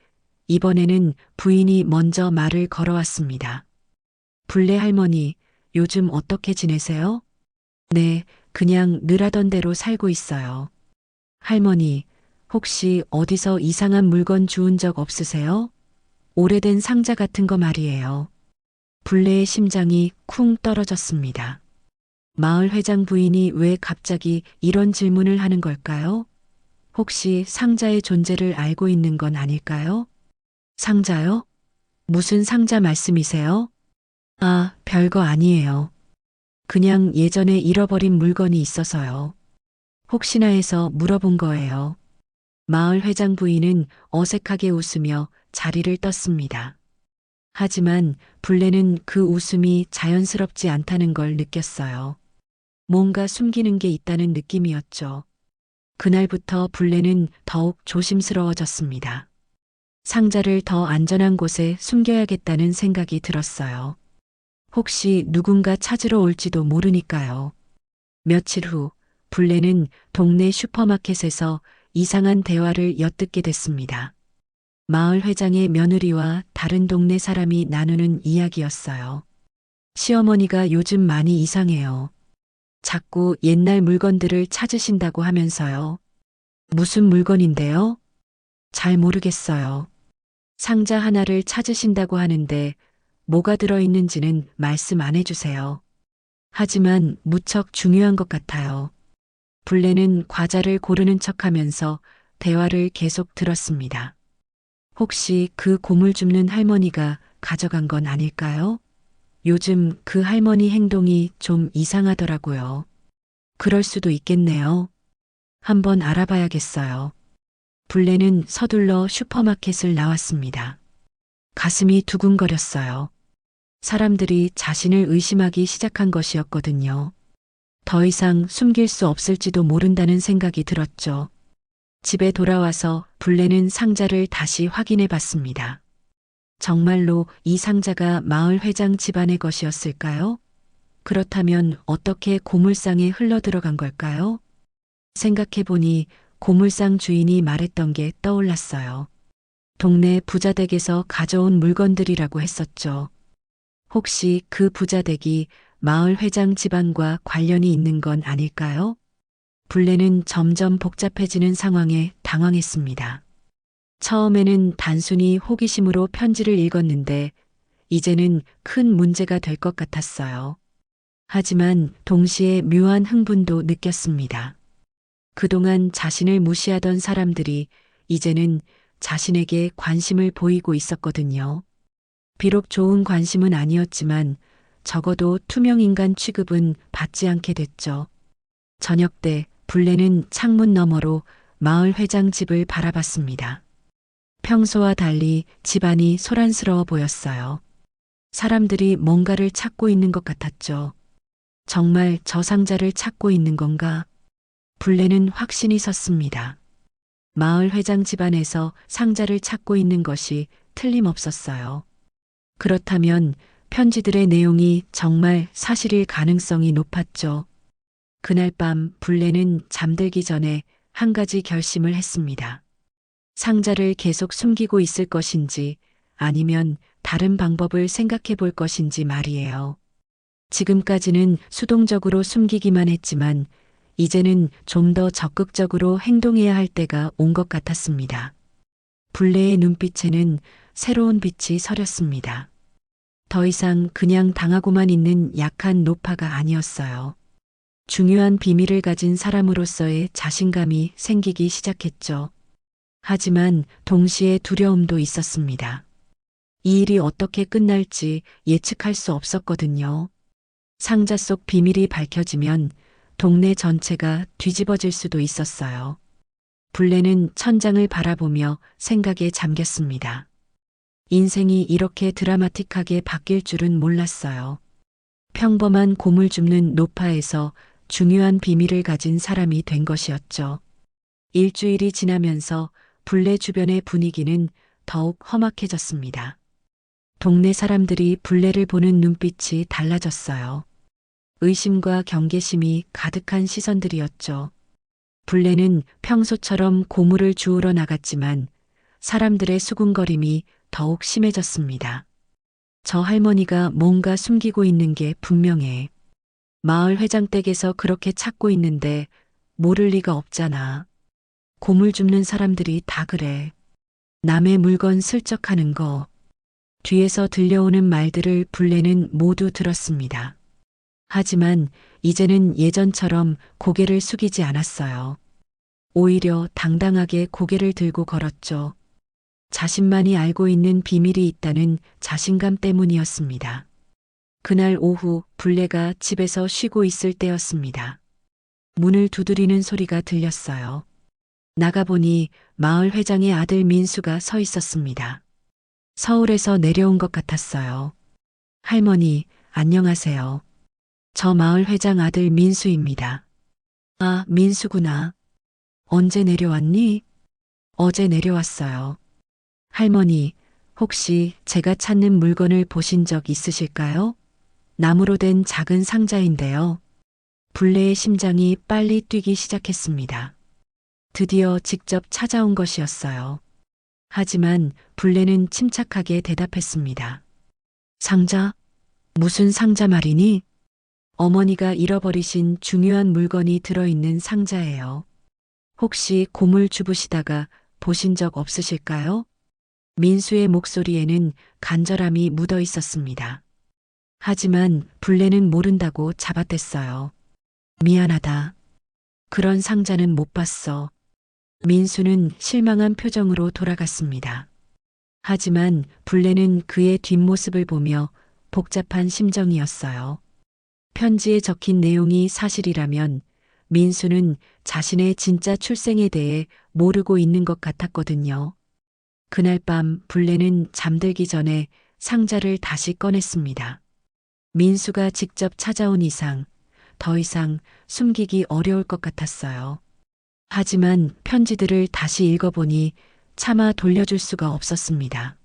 [SPEAKER 2] 이번에는 부인이 먼저 말을 걸어왔습니다. 불레 할머니, 요즘 어떻게 지내세요? 네, 그냥 늘 하던 대로 살고 있어요. 할머니, 혹시 어디서 이상한 물건 주운 적 없으세요? 오래된 상자 같은 거 말이에요. 불레의 심장이 쿵 떨어졌습니다. 마을 회장 부인이 왜 갑자기 이런 질문을 하는 걸까요? 혹시 상자의 존재를 알고 있는 건 아닐까요? 상자요? 무슨 상자 말씀이세요? 아, 별거 아니에요. 그냥 예전에 잃어버린 물건이 있어서요. 혹시나 해서 물어본 거예요. 마을 회장 부인은 어색하게 웃으며 자리를 떴습니다. 하지만 불레는 그 웃음이 자연스럽지 않다는 걸 느꼈어요. 뭔가 숨기는 게 있다는 느낌이었죠. 그날부터 불레는 더욱 조심스러워졌습니다. 상자를 더 안전한 곳에 숨겨야겠다는 생각이 들었어요. 혹시 누군가 찾으러 올지도 모르니까요. 며칠 후 불레는 동네 슈퍼마켓에서 이상한 대화를 엿듣게 됐습니다. 마을 회장의 며느리와 다른 동네 사람이 나누는 이야기였어요. 시어머니가 요즘 많이 이상해요. 자꾸 옛날 물건들을 찾으신다고 하면서요. 무슨 물건인데요? 잘 모르겠어요. 상자 하나를 찾으신다고 하는데 뭐가 들어있는지는 말씀 안 해주세요. 하지만 무척 중요한 것 같아요. 불레는 과자를 고르는 척하면서 대화를 계속 들었습니다. 혹시 그 고물 줍는 할머니가 가져간 건 아닐까요? 요즘 그 할머니 행동이 좀 이상하더라고요. 그럴 수도 있겠네요. 한번 알아봐야겠어요. 불레는 서둘러 슈퍼마켓을 나왔습니다. 가슴이 두근거렸어요. 사람들이 자신을 의심하기 시작한 것이었거든요. 더 이상 숨길 수 없을지도 모른다는 생각이 들었죠. 집에 돌아와서 불레는 상자를 다시 확인해 봤습니다. 정말로 이 상자가 마을 회장 집안의 것이었을까요? 그렇다면 어떻게 고물상에 흘러 들어간 걸까요? 생각해 보니 고물상 주인이 말했던 게 떠올랐어요. 동네 부자댁에서 가져온 물건들이라고 했었죠. 혹시 그 부자댁이 마을 회장 집안과 관련이 있는 건 아닐까요? 불레는 점점 복잡해지는 상황에 당황했습니다. 처음에는 단순히 호기심으로 편지를 읽었는데 이제는 큰 문제가 될 것 같았어요. 하지만 동시에 묘한 흥분도 느꼈습니다. 그동안 자신을 무시하던 사람들이 이제는 자신에게 관심을 보이고 있었거든요. 비록 좋은 관심은 아니었지만 적어도 투명인간 취급은 받지 않게 됐죠. 저녁 때 불레는 창문 너머로 마을 회장 집을 바라봤습니다. 평소와 달리 집안이 소란스러워 보였어요. 사람들이 뭔가를 찾고 있는 것 같았죠. 정말 저 상자를 찾고 있는 건가? 불레는 확신이 섰습니다. 마을 회장 집안에서 상자를 찾고 있는 것이 틀림없었어요. 그렇다면 편지들의 내용이 정말 사실일 가능성이 높았죠. 그날 밤 불레는 잠들기 전에 한 가지 결심을 했습니다. 상자를 계속 숨기고 있을 것인지 아니면 다른 방법을 생각해 볼 것인지 말이에요. 지금까지는 수동적으로 숨기기만 했지만 이제는 좀 더 적극적으로 행동해야 할 때가 온 것 같았습니다. 불레의 눈빛에는 새로운 빛이 서렸습니다. 더 이상 그냥 당하고만 있는 약한 노파가 아니었어요. 중요한 비밀을 가진 사람으로서의 자신감이 생기기 시작했죠. 하지만 동시에 두려움도 있었습니다. 이 일이 어떻게 끝날지 예측할 수 없었거든요. 상자 속 비밀이 밝혀지면 동네 전체가 뒤집어질 수도 있었어요. 불레는 천장을 바라보며 생각에 잠겼습니다. 인생이 이렇게 드라마틱하게 바뀔 줄은 몰랐어요. 평범한 고물 줍는 노파에서 중요한 비밀을 가진 사람이 된 것이었죠. 일주일이 지나면서 불레 주변의 분위기는 더욱 험악해졌습니다. 동네 사람들이 불레를 보는 눈빛이 달라졌어요. 의심과 경계심이 가득한 시선들이었죠. 불레는 평소처럼 고물을 주우러 나갔지만 사람들의 수군거림이 더욱 심해졌습니다. 저 할머니가 뭔가 숨기고 있는 게 분명해. 마을 회장 댁에서 그렇게 찾고 있는데 모를 리가 없잖아. 고물 줍는 사람들이 다 그래. 남의 물건 슬쩍 하는 거. 뒤에서 들려오는 말들을 불레는 모두 들었습니다. 하지만 이제는 예전처럼 고개를 숙이지 않았어요. 오히려 당당하게 고개를 들고 걸었죠. 자신만이 알고 있는 비밀이 있다는 자신감 때문이었습니다. 그날 오후 불례가 집에서 쉬고 있을 때였습니다. 문을 두드리는 소리가 들렸어요. 나가보니 마을 회장의 아들 민수가 서 있었습니다. 서울에서 내려온 것 같았어요. 할머니, 안녕하세요. 저 마을 회장 아들 민수입니다. 아, 민수구나. 언제 내려왔니? 어제 내려왔어요. 할머니, 혹시 제가 찾는 물건을 보신 적 있으실까요? 나무로 된 작은 상자인데요. 불례의 심장이 빨리 뛰기 시작했습니다. 드디어 직접 찾아온 것이었어요. 하지만 불례는 침착하게 대답했습니다. 상자? 무슨 상자 말이니? 어머니가 잃어버리신 중요한 물건이 들어있는 상자예요. 혹시 고물 주부시다가 보신 적 없으실까요? 민수의 목소리에는 간절함이 묻어 있었습니다. 하지만 불례는 모른다고 잡아댔어요. 미안하다. 그런 상자는 못 봤어. 민수는 실망한 표정으로 돌아갔습니다. 하지만 불례는 그의 뒷모습을 보며 복잡한 심정이었어요. 편지에 적힌 내용이 사실이라면 민수는 자신의 진짜 출생에 대해 모르고 있는 것 같았거든요. 그날 밤 불례는 잠들기 전에 상자를 다시 꺼냈습니다. 민수가 직접 찾아온 이상 더 이상 숨기기 어려울 것 같았어요. 하지만 편지들을 다시 읽어보니 차마 돌려줄 수가 없었습니다.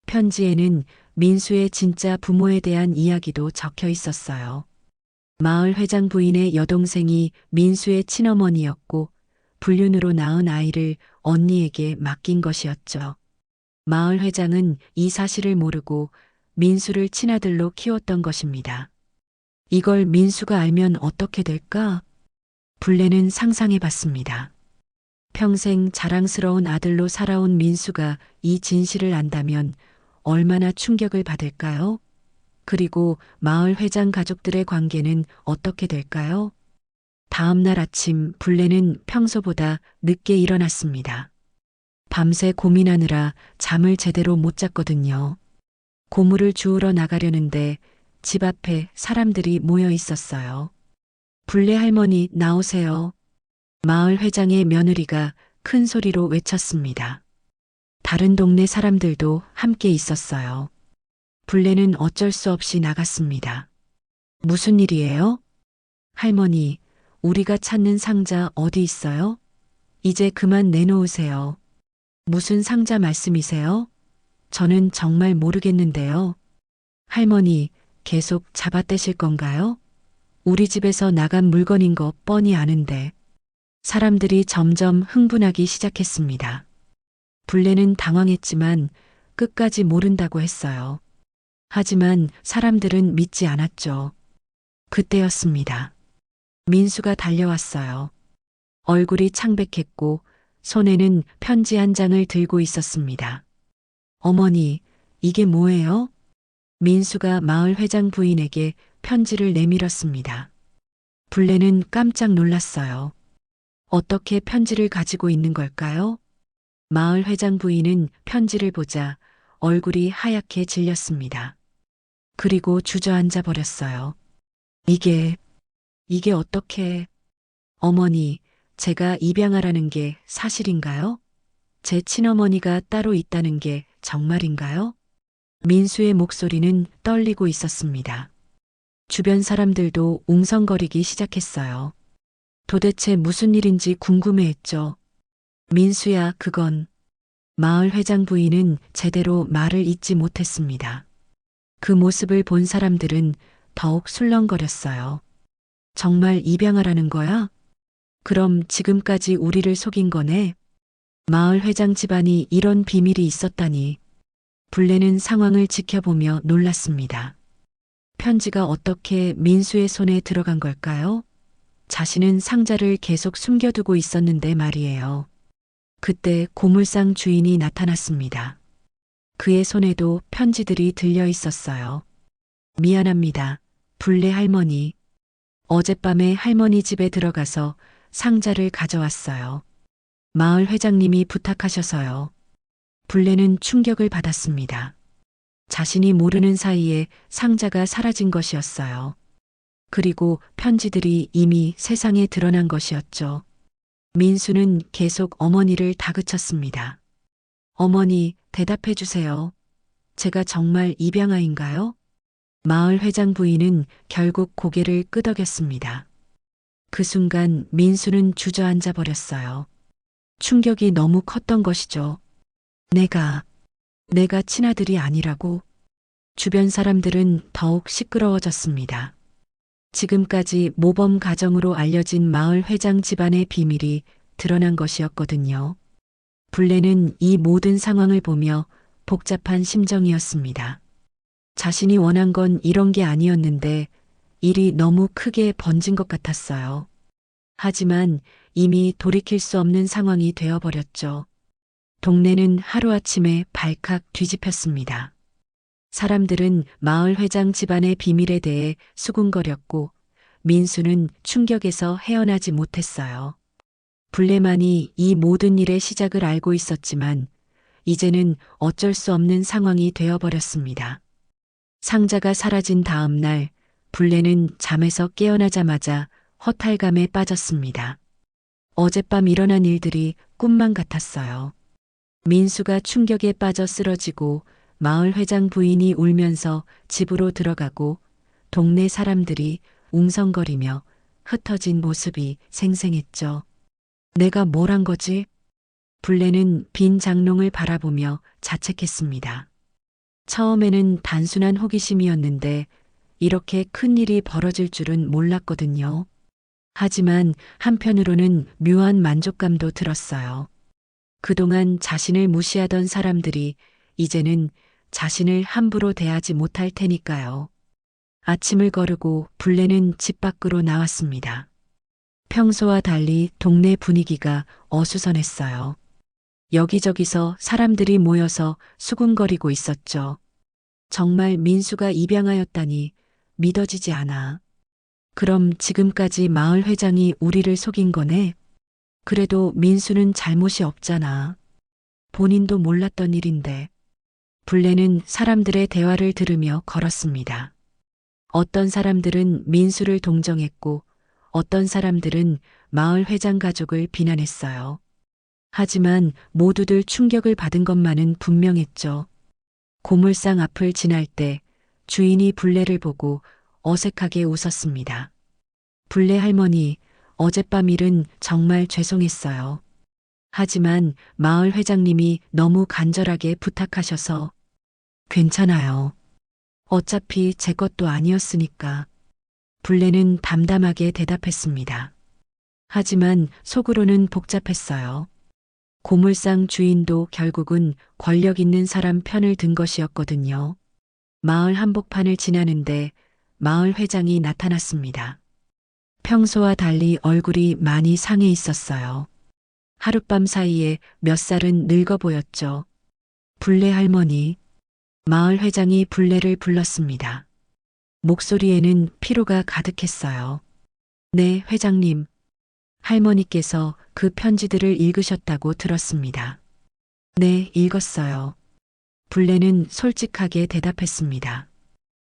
[SPEAKER 2] 편지에는 민수의 진짜 부모에 대한 이야기도 적혀 있었어요. 마을 회장 부인의 여동생이 민수의 친어머니였고 불륜으로 낳은 아이를 언니에게 맡긴 것이었죠. 마을 회장은 이 사실을 모르고 민수를 친아들로 키웠던 것입니다. 이걸 민수가 알면 어떻게 될까? 불례는 상상해 봤습니다. 평생 자랑스러운 아들로 살아온 민수가 이 진실을 안다면 얼마나 충격을 받을까요? 그리고 마을 회장 가족들의 관계는 어떻게 될까요? 다음 날 아침 불례는 평소보다 늦게 일어났습니다. 밤새 고민하느라 잠을 제대로 못 잤거든요. 고물을 주우러 나가려는데 집 앞에 사람들이 모여 있었어요. 불례 할머니 나오세요. 마을 회장의 며느리가 큰 소리로 외쳤습니다. 다른 동네 사람들도 함께 있었어요. 불례는 어쩔 수 없이 나갔습니다. 무슨 일이에요? 할머니, 우리가 찾는 상자 어디 있어요? 이제 그만 내놓으세요. 무슨 상자 말씀이세요? 저는 정말 모르겠는데요. 할머니, 계속 잡아떼실 건가요? 우리 집에서 나간 물건인 거 뻔히 아는데. 사람들이 점점 흥분하기 시작했습니다. 불례는 당황했지만 끝까지 모른다고 했어요. 하지만 사람들은 믿지 않았죠. 그때였습니다. 민수가 달려왔어요. 얼굴이 창백했고 손에는 편지 한 장을 들고 있었습니다. 어머니, 이게 뭐예요? 민수가 마을 회장 부인에게 편지를 내밀었습니다. 불례는 깜짝 놀랐어요. 어떻게 편지를 가지고 있는 걸까요? 마을 회장 부인은 편지를 보자 얼굴이 하얗게 질렸습니다. 그리고 주저앉아 버렸어요. 이게 어떻게... 어머니, 제가 입양하라는 게 사실인가요? 제 친어머니가 따로 있다는 게 정말인가요? 민수의 목소리는 떨리고 있었습니다. 주변 사람들도 웅성거리기 시작했어요. 도대체 무슨 일인지 궁금해했죠. 민수야, 그건... 마을 회장 부인은 제대로 말을 잇지 못했습니다. 그 모습을 본 사람들은 더욱 술렁거렸어요. 정말 입양하라는 거야? 그럼 지금까지 우리를 속인 거네? 마을 회장 집안이 이런 비밀이 있었다니. 불례는 상황을 지켜보며 놀랐습니다. 편지가 어떻게 민수의 손에 들어간 걸까요? 자신은 상자를 계속 숨겨두고 있었는데 말이에요. 그때 고물상 주인이 나타났습니다. 그의 손에도 편지들이 들려 있었어요. 미안합니다. 불례 할머니. 어젯밤에 할머니 집에 들어가서 상자를 가져왔어요. 마을 회장님이 부탁하셔서요. 불례는 충격을 받았습니다. 자신이 모르는 사이에 상자가 사라진 것이었어요. 그리고 편지들이 이미 세상에 드러난 것이었죠. 민수는 계속 어머니를 다그쳤습니다. 어머니, 대답해 주세요. 제가 정말 입양아인가요? 마을 회장 부인은 결국 고개를 끄덕였습니다. 그 순간 민수는 주저앉아 버렸어요. 충격이 너무 컸던 것이죠. 내가 친아들이 아니라고? 주변 사람들은 더욱 시끄러워졌습니다. 지금까지 모범 가정으로 알려진 마을 회장 집안의 비밀이 드러난 것이었거든요. 불레는 이 모든 상황을 보며 복잡한 심정이었습니다. 자신이 원한 건 이런 게 아니었는데 일이 너무 크게 번진 것 같았어요. 하지만 이미 돌이킬 수 없는 상황이 되어버렸죠. 동네는 하루아침에 발칵 뒤집혔습니다. 사람들은 마을 회장 집안의 비밀에 대해 수군거렸고 민수는 충격에서 헤어나지 못했어요. 불레만이 이 모든 일의 시작을 알고 있었지만 이제는 어쩔 수 없는 상황이 되어버렸습니다. 상자가 사라진 다음 날 불레는 잠에서 깨어나자마자 허탈감에 빠졌습니다. 어젯밤 일어난 일들이 꿈만 같았어요. 민수가 충격에 빠져 쓰러지고 마을 회장 부인이 울면서 집으로 들어가고 동네 사람들이 웅성거리며 흩어진 모습이 생생했죠. 내가 뭘 한 거지? 불레는 빈 장롱을 바라보며 자책했습니다. 처음에는 단순한 호기심이었는데 이렇게 큰 일이 벌어질 줄은 몰랐거든요. 하지만 한편으로는 묘한 만족감도 들었어요. 그동안 자신을 무시하던 사람들이 이제는 자신을 함부로 대하지 못할 테니까요. 아침을 거르고 불레는 집 밖으로 나왔습니다. 평소와 달리 동네 분위기가 어수선했어요. 여기저기서 사람들이 모여서 수군거리고 있었죠. 정말 민수가 입양하였다니 믿어지지 않아. 그럼 지금까지 마을 회장이 우리를 속인 거네? 그래도 민수는 잘못이 없잖아. 본인도 몰랐던 일인데. 불레는 사람들의 대화를 들으며 걸었습니다. 어떤 사람들은 민수를 동정했고 어떤 사람들은 마을 회장 가족을 비난했어요. 하지만 모두들 충격을 받은 것만은 분명했죠. 고물상 앞을 지날 때 주인이 불레를 보고 어색하게 웃었습니다. 불레 할머니, 어젯밤 일은 정말 죄송했어요. 하지만 마을 회장님이 너무 간절하게 부탁하셔서 괜찮아요. 어차피 제 것도 아니었으니까. 불레는 담담하게 대답했습니다. 하지만 속으로는 복잡했어요. 고물상 주인도 결국은 권력 있는 사람 편을 든 것이었거든요. 마을 한복판을 지나는데 마을 회장이 나타났습니다. 평소와 달리 얼굴이 많이 상해 있었어요. 하룻밤 사이에 몇 살은 늙어 보였죠. 불레 할머니. 마을 회장이 불레를 불렀습니다. 목소리에는 피로가 가득했어요. 네, 회장님. 할머니께서 그 편지들을 읽으셨다고 들었습니다. 네, 읽었어요. 불레는 솔직하게 대답했습니다.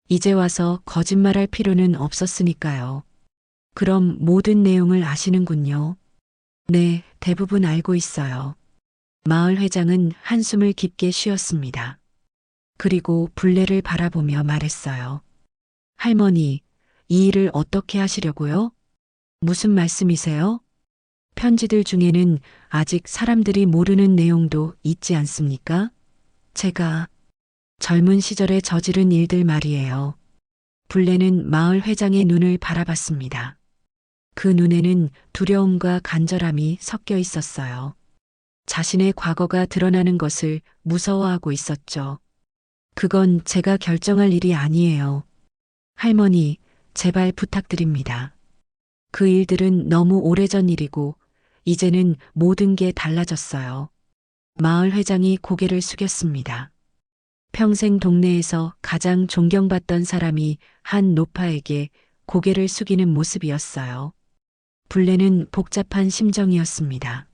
[SPEAKER 2] 이제 와서 거짓말할 필요는 없었으니까요. 그럼 모든 내용을 아시는군요. 네, 대부분 알고 있어요. 마을 회장은 한숨을 깊게 쉬었습니다. 그리고 불레를 바라보며 말했어요. 할머니, 이 일을 어떻게 하시려고요? 무슨 말씀이세요? 편지들 중에는 아직 사람들이 모르는 내용도 있지 않습니까? 제가 젊은 시절에 저지른 일들 말이에요. 불레는 마을 회장의 눈을 바라봤습니다. 그 눈에는 두려움과 간절함이 섞여 있었어요. 자신의 과거가 드러나는 것을 무서워하고 있었죠. 그건 제가 결정할 일이 아니에요. 할머니, 제발 부탁드립니다. 그 일들은 너무 오래전 일이고 이제는 모든 게 달라졌어요. 마을 회장이 고개를 숙였습니다. 평생 동네에서 가장 존경받던 사람이 한 노파에게 고개를 숙이는 모습이었어요. 불레는 복잡한 심정이었습니다.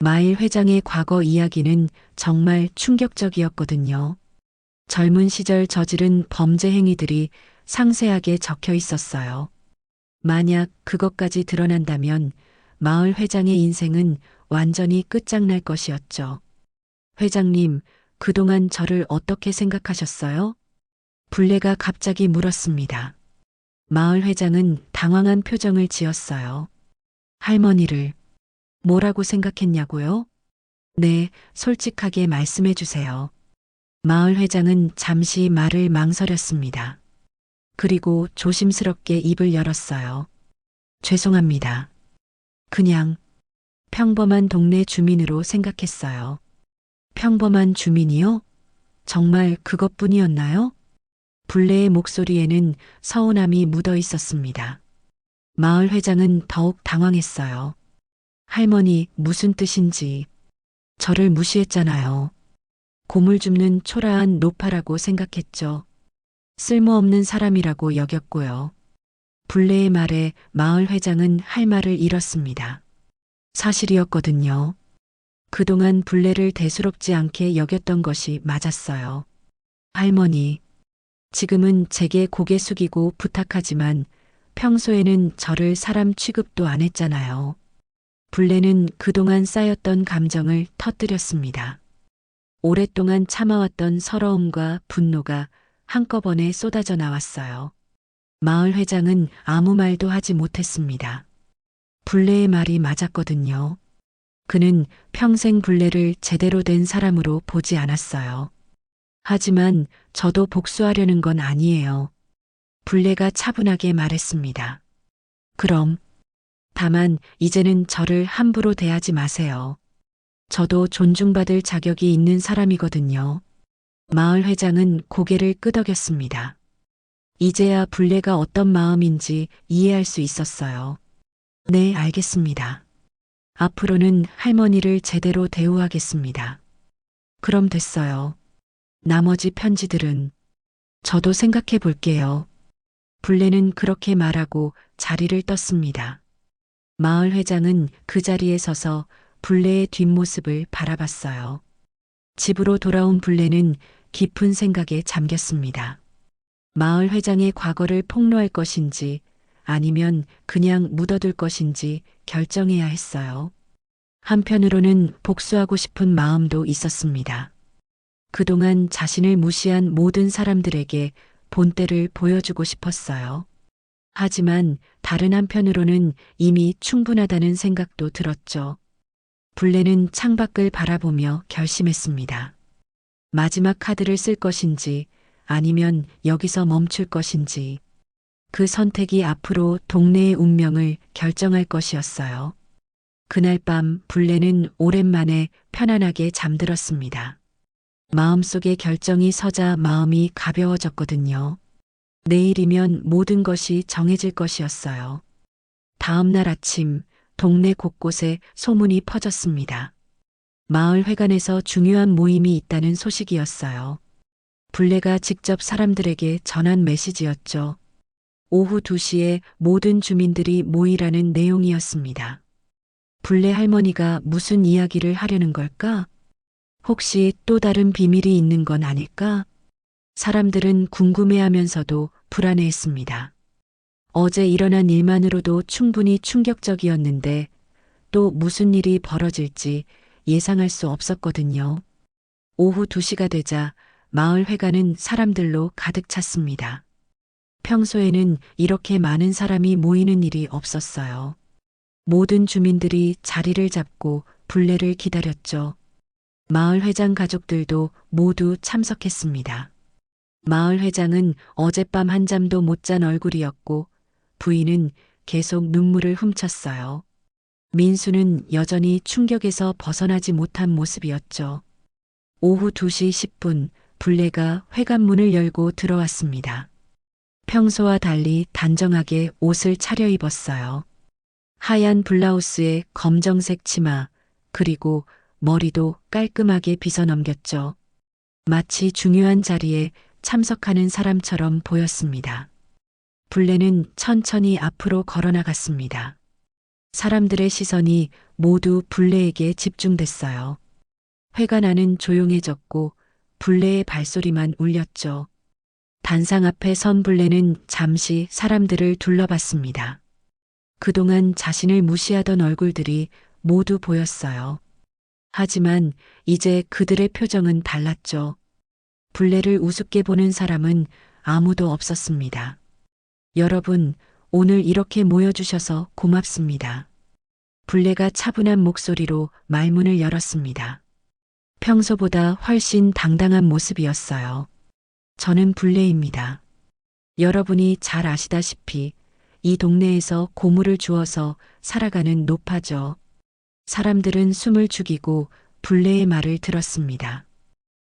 [SPEAKER 2] 마을 회장의 과거 이야기는 정말 충격적이었거든요. 젊은 시절 저지른 범죄 행위들이 상세하게 적혀 있었어요. 만약 그것까지 드러난다면 마을 회장의 인생은 완전히 끝장날 것이었죠. 회장님, 그동안 저를 어떻게 생각하셨어요? 불레가 갑자기 물었습니다. 마을 회장은 당황한 표정을 지었어요. 할머니를 뭐라고 생각했냐고요? 네, 솔직하게 말씀해 주세요. 마을 회장은 잠시 말을 망설였습니다. 그리고 조심스럽게 입을 열었어요. 죄송합니다. 그냥 평범한 동네 주민으로 생각했어요. 평범한 주민이요? 정말 그것뿐이었나요? 불레의 목소리에는 서운함이 묻어 있었습니다. 마을 회장은 더욱 당황했어요. 할머니, 무슨 뜻인지. 저를 무시했잖아요. 고물 줍는 초라한 노파라고 생각했죠. 쓸모없는 사람이라고 여겼고요. 불레의 말에 마을 회장은 할 말을 잃었습니다. 사실이었거든요. 그동안 불레를 대수롭지 않게 여겼던 것이 맞았어요. 할머니, 지금은 제게 고개 숙이고 부탁하지만 평소에는 저를 사람 취급도 안 했잖아요. 불레는 그동안 쌓였던 감정을 터뜨렸습니다. 오랫동안 참아왔던 서러움과 분노가 한꺼번에 쏟아져 나왔어요. 마을 회장은 아무 말도 하지 못했습니다. 불레의 말이 맞았거든요. 그는 평생 불레를 제대로 된 사람으로 보지 않았어요. 하지만 저도 복수하려는 건 아니에요. 불레가 차분하게 말했습니다. 그럼, 다만 이제는 저를 함부로 대하지 마세요. 저도 존중받을 자격이 있는 사람이거든요. 마을 회장은 고개를 끄덕였습니다. 이제야 불레가 어떤 마음인지 이해할 수 있었어요. 네, 알겠습니다. 앞으로는 할머니를 제대로 대우하겠습니다. 그럼 됐어요. 나머지 편지들은 저도 생각해 볼게요. 불레는 그렇게 말하고 자리를 떴습니다. 마을 회장은 그 자리에 서서 불레의 뒷모습을 바라봤어요. 집으로 돌아온 불레는 깊은 생각에 잠겼습니다. 마을 회장의 과거를 폭로할 것인지 아니면 그냥 묻어둘 것인지 결정해야 했어요. 한편으로는 복수하고 싶은 마음도 있었습니다. 그동안 자신을 무시한 모든 사람들에게 본때를 보여주고 싶었어요. 하지만 다른 한편으로는 이미 충분하다는 생각도 들었죠. 불레는 창밖을 바라보며 결심했습니다. 마지막 카드를 쓸 것인지 아니면 여기서 멈출 것인지 그 선택이 앞으로 동네의 운명을 결정할 것이었어요. 그날 밤 불레는 오랜만에 편안하게 잠들었습니다. 마음속에 결정이 서자 마음이 가벼워졌거든요. 내일이면 모든 것이 정해질 것이었어요. 다음 날 아침 동네 곳곳에 소문이 퍼졌습니다. 마을 회관에서 중요한 모임이 있다는 소식이었어요. 불레가 직접 사람들에게 전한 메시지였죠. 오후 2시에 모든 주민들이 모이라는 내용이었습니다. 불레 할머니가 무슨 이야기를 하려는 걸까? 혹시 또 다른 비밀이 있는 건 아닐까? 사람들은 궁금해하면서도 불안해했습니다. 어제 일어난 일만으로도 충분히 충격적이었는데 또 무슨 일이 벌어질지 예상할 수 없었거든요. 오후 2시가 되자 마을 회관은 사람들로 가득 찼습니다. 평소에는 이렇게 많은 사람이 모이는 일이 없었어요. 모든 주민들이 자리를 잡고 불레를 기다렸죠. 마을 회장 가족들도 모두 참석했습니다. 마을 회장은 어젯밤 한잠도 못 잔 얼굴이었고 부인은 계속 눈물을 훔쳤어요. 민수는 여전히 충격에서 벗어나지 못한 모습이었죠. 오후 2시 10분 불레가 회관문을 열고 들어왔습니다. 평소와 달리 단정하게 옷을 차려입었어요. 하얀 블라우스에 검정색 치마, 그리고 머리도 깔끔하게 빗어넘겼죠. 마치 중요한 자리에 참석하는 사람처럼 보였습니다. 불레는 천천히 앞으로 걸어나갔습니다. 사람들의 시선이 모두 불레에게 집중됐어요. 회관 안은 조용해졌고 불레의 발소리만 울렸죠. 단상 앞에 선 불레는 잠시 사람들을 둘러봤습니다. 그동안 자신을 무시하던 얼굴들이 모두 보였어요. 하지만 이제 그들의 표정은 달랐죠. 불레를 우습게 보는 사람은 아무도 없었습니다. 여러분, 오늘 이렇게 모여주셔서 고맙습니다. 불레가 차분한 목소리로 말문을 열었습니다. 평소보다 훨씬 당당한 모습이었어요. 저는 불레입니다. 여러분이 잘 아시다시피 이 동네에서 고물을 주워서 살아가는 노파죠. 사람들은 숨을 죽이고 불레의 말을 들었습니다.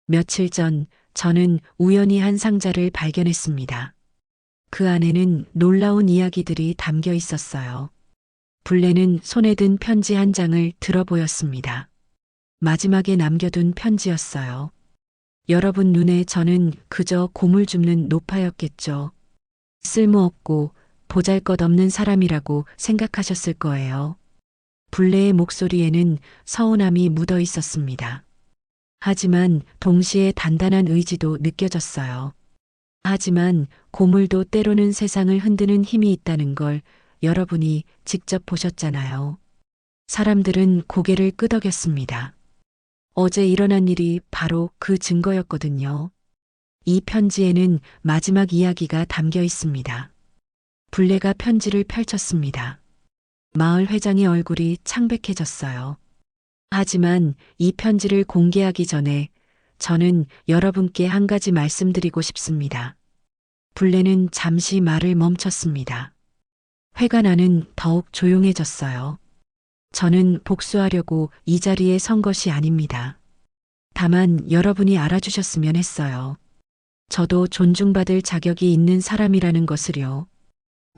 [SPEAKER 2] 며칠 전 저는 우연히 한 상자를 발견했습니다. 그 안에는 놀라운 이야기들이 담겨 있었어요. 불레는 손에 든 편지 한 장을 들어 보였습니다. 마지막에 남겨둔 편지였어요. 여러분 눈에 저는 그저 고물 줍는 노파였겠죠. 쓸모없고 보잘것없는 사람이라고 생각하셨을 거예요. 불레의 목소리에는 서운함이 묻어 있었습니다. 하지만 동시에 단단한 의지도 느껴졌어요. 하지만 고물도 때로는 세상을 흔드는 힘이 있다는 걸 여러분이 직접 보셨잖아요. 사람들은 고개를 끄덕였습니다. 어제 일어난 일이 바로 그 증거였거든요. 이 편지에는 마지막 이야기가 담겨 있습니다. 불레가 편지를 펼쳤습니다. 마을 회장의 얼굴이 창백해졌어요. 하지만 이 편지를 공개하기 전에 저는 여러분께 한 가지 말씀드리고 싶습니다. 불레는 잠시 말을 멈췄습니다. 회관안은 더욱 조용해졌어요. 저는 복수하려고 이 자리에 선 것이 아닙니다. 다만 여러분이 알아주셨으면 했어요. 저도 존중받을 자격이 있는 사람이라는 것을요.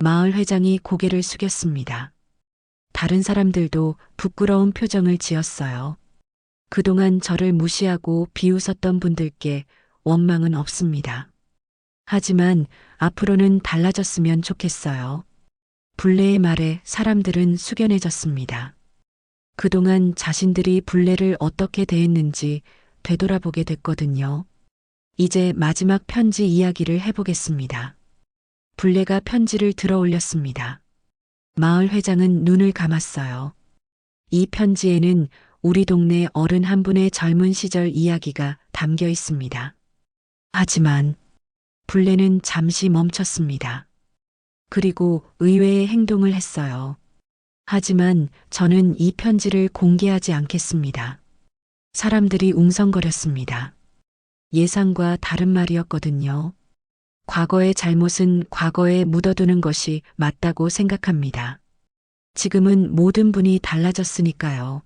[SPEAKER 2] 마을 회장이 고개를 숙였습니다. 다른 사람들도 부끄러운 표정을 지었어요. 그동안 저를 무시하고 비웃었던 분들께 원망은 없습니다. 하지만 앞으로는 달라졌으면 좋겠어요. 불레의 말에 사람들은 숙연해졌습니다. 그동안 자신들이 불레를 어떻게 대했는지 되돌아보게 됐거든요. 이제 마지막 편지 이야기를 해보겠습니다. 불레가 편지를 들어 올렸습니다. 마을 회장은 눈을 감았어요. 이 편지에는 우리 동네 어른 한 분의 젊은 시절 이야기가 담겨 있습니다. 하지만 불레는 잠시 멈췄습니다. 그리고 의외의 행동을 했어요. 하지만 저는 이 편지를 공개하지 않겠습니다. 사람들이 웅성거렸습니다. 예상과 다른 말이었거든요. 과거의 잘못은 과거에 묻어두는 것이 맞다고 생각합니다. 지금은 모든 분이 달라졌으니까요.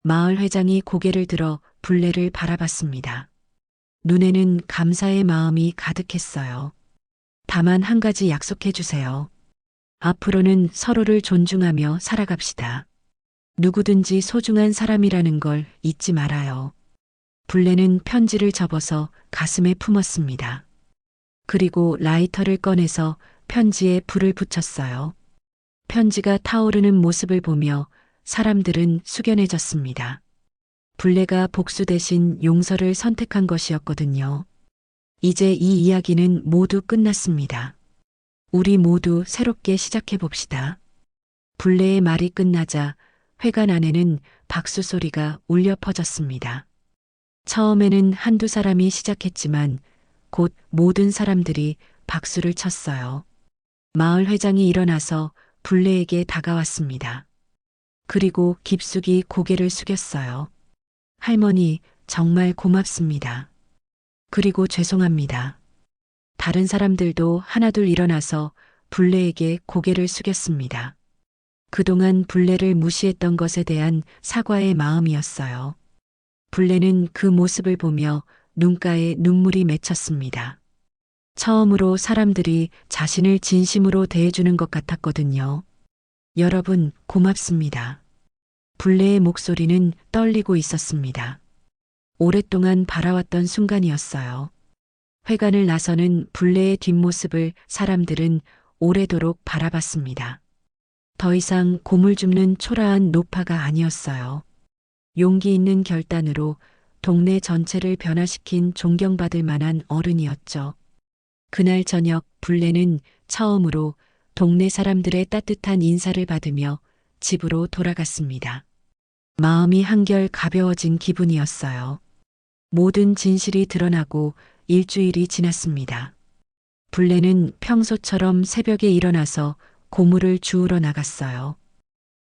[SPEAKER 2] 마을 회장이 고개를 들어 불레를 바라봤습니다. 눈에는 감사의 마음이 가득했어요. 다만 한 가지 약속해 주세요. 앞으로는 서로를 존중하며 살아갑시다. 누구든지 소중한 사람이라는 걸 잊지 말아요. 불레는 편지를 접어서 가슴에 품었습니다. 그리고 라이터를 꺼내서 편지에 불을 붙였어요. 편지가 타오르는 모습을 보며 사람들은 숙연해졌습니다. 불레가 복수 대신 용서를 선택한 것이었거든요. 이제 이 이야기는 모두 끝났습니다. 우리 모두 새롭게 시작해 봅시다. 불레의 말이 끝나자 회관 안에는 박수 소리가 울려 퍼졌습니다. 처음에는 한두 사람이 시작했지만 곧 모든 사람들이 박수를 쳤어요. 마을 회장이 일어나서 불레에게 다가왔습니다. 그리고 깊숙이 고개를 숙였어요. 할머니, 정말 고맙습니다. 그리고 죄송합니다. 다른 사람들도 하나둘 일어나서 불레에게 고개를 숙였습니다. 그동안 불레를 무시했던 것에 대한 사과의 마음이었어요. 불레는 그 모습을 보며 눈가에 눈물이 맺혔습니다. 처음으로 사람들이 자신을 진심으로 대해주는 것 같았거든요. 여러분, 고맙습니다. 불레의 목소리는 떨리고 있었습니다. 오랫동안 바라왔던 순간이었어요. 회관을 나서는 불레의 뒷모습을 사람들은 오래도록 바라봤습니다. 더 이상 고물 줍는 초라한 노파가 아니었어요. 용기 있는 결단으로 동네 전체를 변화시킨 존경받을 만한 어른이었죠. 그날 저녁 불레는 처음으로 동네 사람들의 따뜻한 인사를 받으며 집으로 돌아갔습니다. 마음이 한결 가벼워진 기분이었어요. 모든 진실이 드러나고 일주일이 지났습니다. 불레는 평소처럼 새벽에 일어나서 고물을 주우러 나갔어요.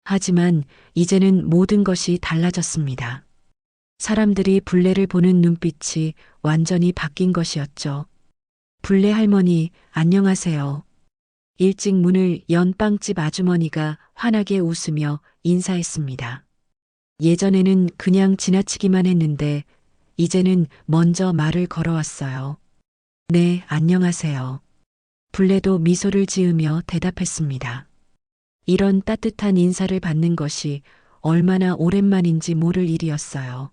[SPEAKER 2] 하지만 이제는 모든 것이 달라졌습니다. 사람들이 불레를 보는 눈빛이 완전히 바뀐 것이었죠. 불레 할머니, 안녕하세요. 일찍 문을 연 빵집 아주머니가 환하게 웃으며 인사했습니다. 예전에는 그냥 지나치기만 했는데 이제는 먼저 말을 걸어왔어요. 네, 안녕하세요. 불레도 미소를 지으며 대답했습니다. 이런 따뜻한 인사를 받는 것이 얼마나 오랜만인지 모를 일이었어요.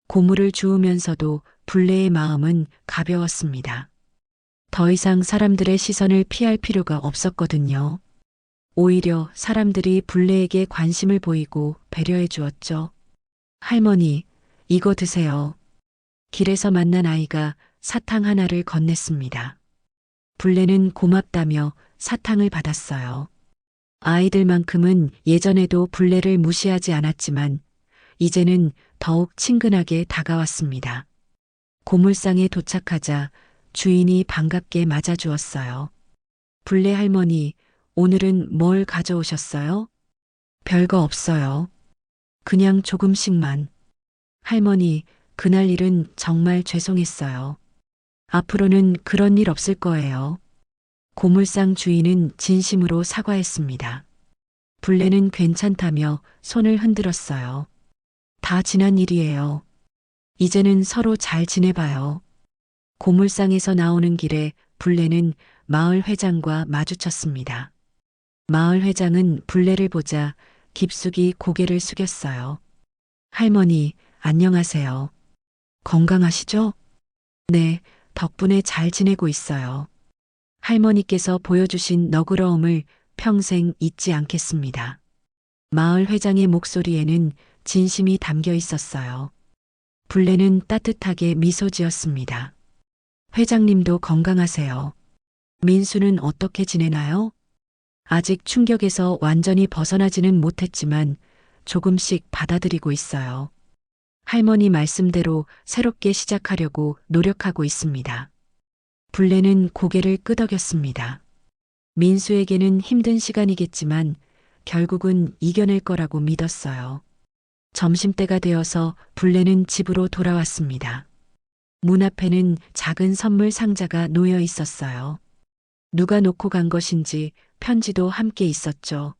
[SPEAKER 2] 고물을 주우면서도 불레의 마음은 가벼웠습니다. 더 이상 사람들의 시선을 피할 필요가 없었거든요. 오히려 사람들이 불레에게 관심을 보이고 배려해 주었죠. 할머니, 이거 드세요. 길에서 만난 아이가 사탕 하나를 건넸습니다. 불레는 고맙다며 사탕을 받았어요. 아이들만큼은 예전에도 불레를 무시하지 않았지만 이제는 더욱 친근하게 다가왔습니다. 고물상에 도착하자 주인이 반갑게 맞아주었어요. 불레 할머니, 오늘은 뭘 가져오셨어요? 별거 없어요. 그냥 조금씩만. 할머니, 그날 일은 정말 죄송했어요. 앞으로는 그런 일 없을 거예요. 고물상 주인은 진심으로 사과했습니다. 불레는 괜찮다며 손을 흔들었어요. 다 지난 일이에요. 이제는 서로 잘 지내봐요. 고물상에서 나오는 길에 불레는 마을 회장과 마주쳤습니다. 마을 회장은 불레를 보자 깊숙이 고개를 숙였어요. 할머니, 안녕하세요. 건강하시죠? 네, 덕분에 잘 지내고 있어요. 할머니께서 보여주신 너그러움을 평생 잊지 않겠습니다. 마을 회장의 목소리에는 진심이 담겨 있었어요. 불레는 따뜻하게 미소 지었습니다. 회장님도 건강하세요. 민수는 어떻게 지내나요? 아직 충격에서 완전히 벗어나지는 못했지만 조금씩 받아들이고 있어요. 할머니 말씀대로 새롭게 시작하려고 노력하고 있습니다. 불레는 고개를 끄덕였습니다. 민수에게는 힘든 시간이겠지만 결국은 이겨낼 거라고 믿었어요. 점심때가 되어서 불레는 집으로 돌아왔습니다. 문 앞에는 작은 선물 상자가 놓여 있었어요. 누가 놓고 간 것인지 편지도 함께 있었죠.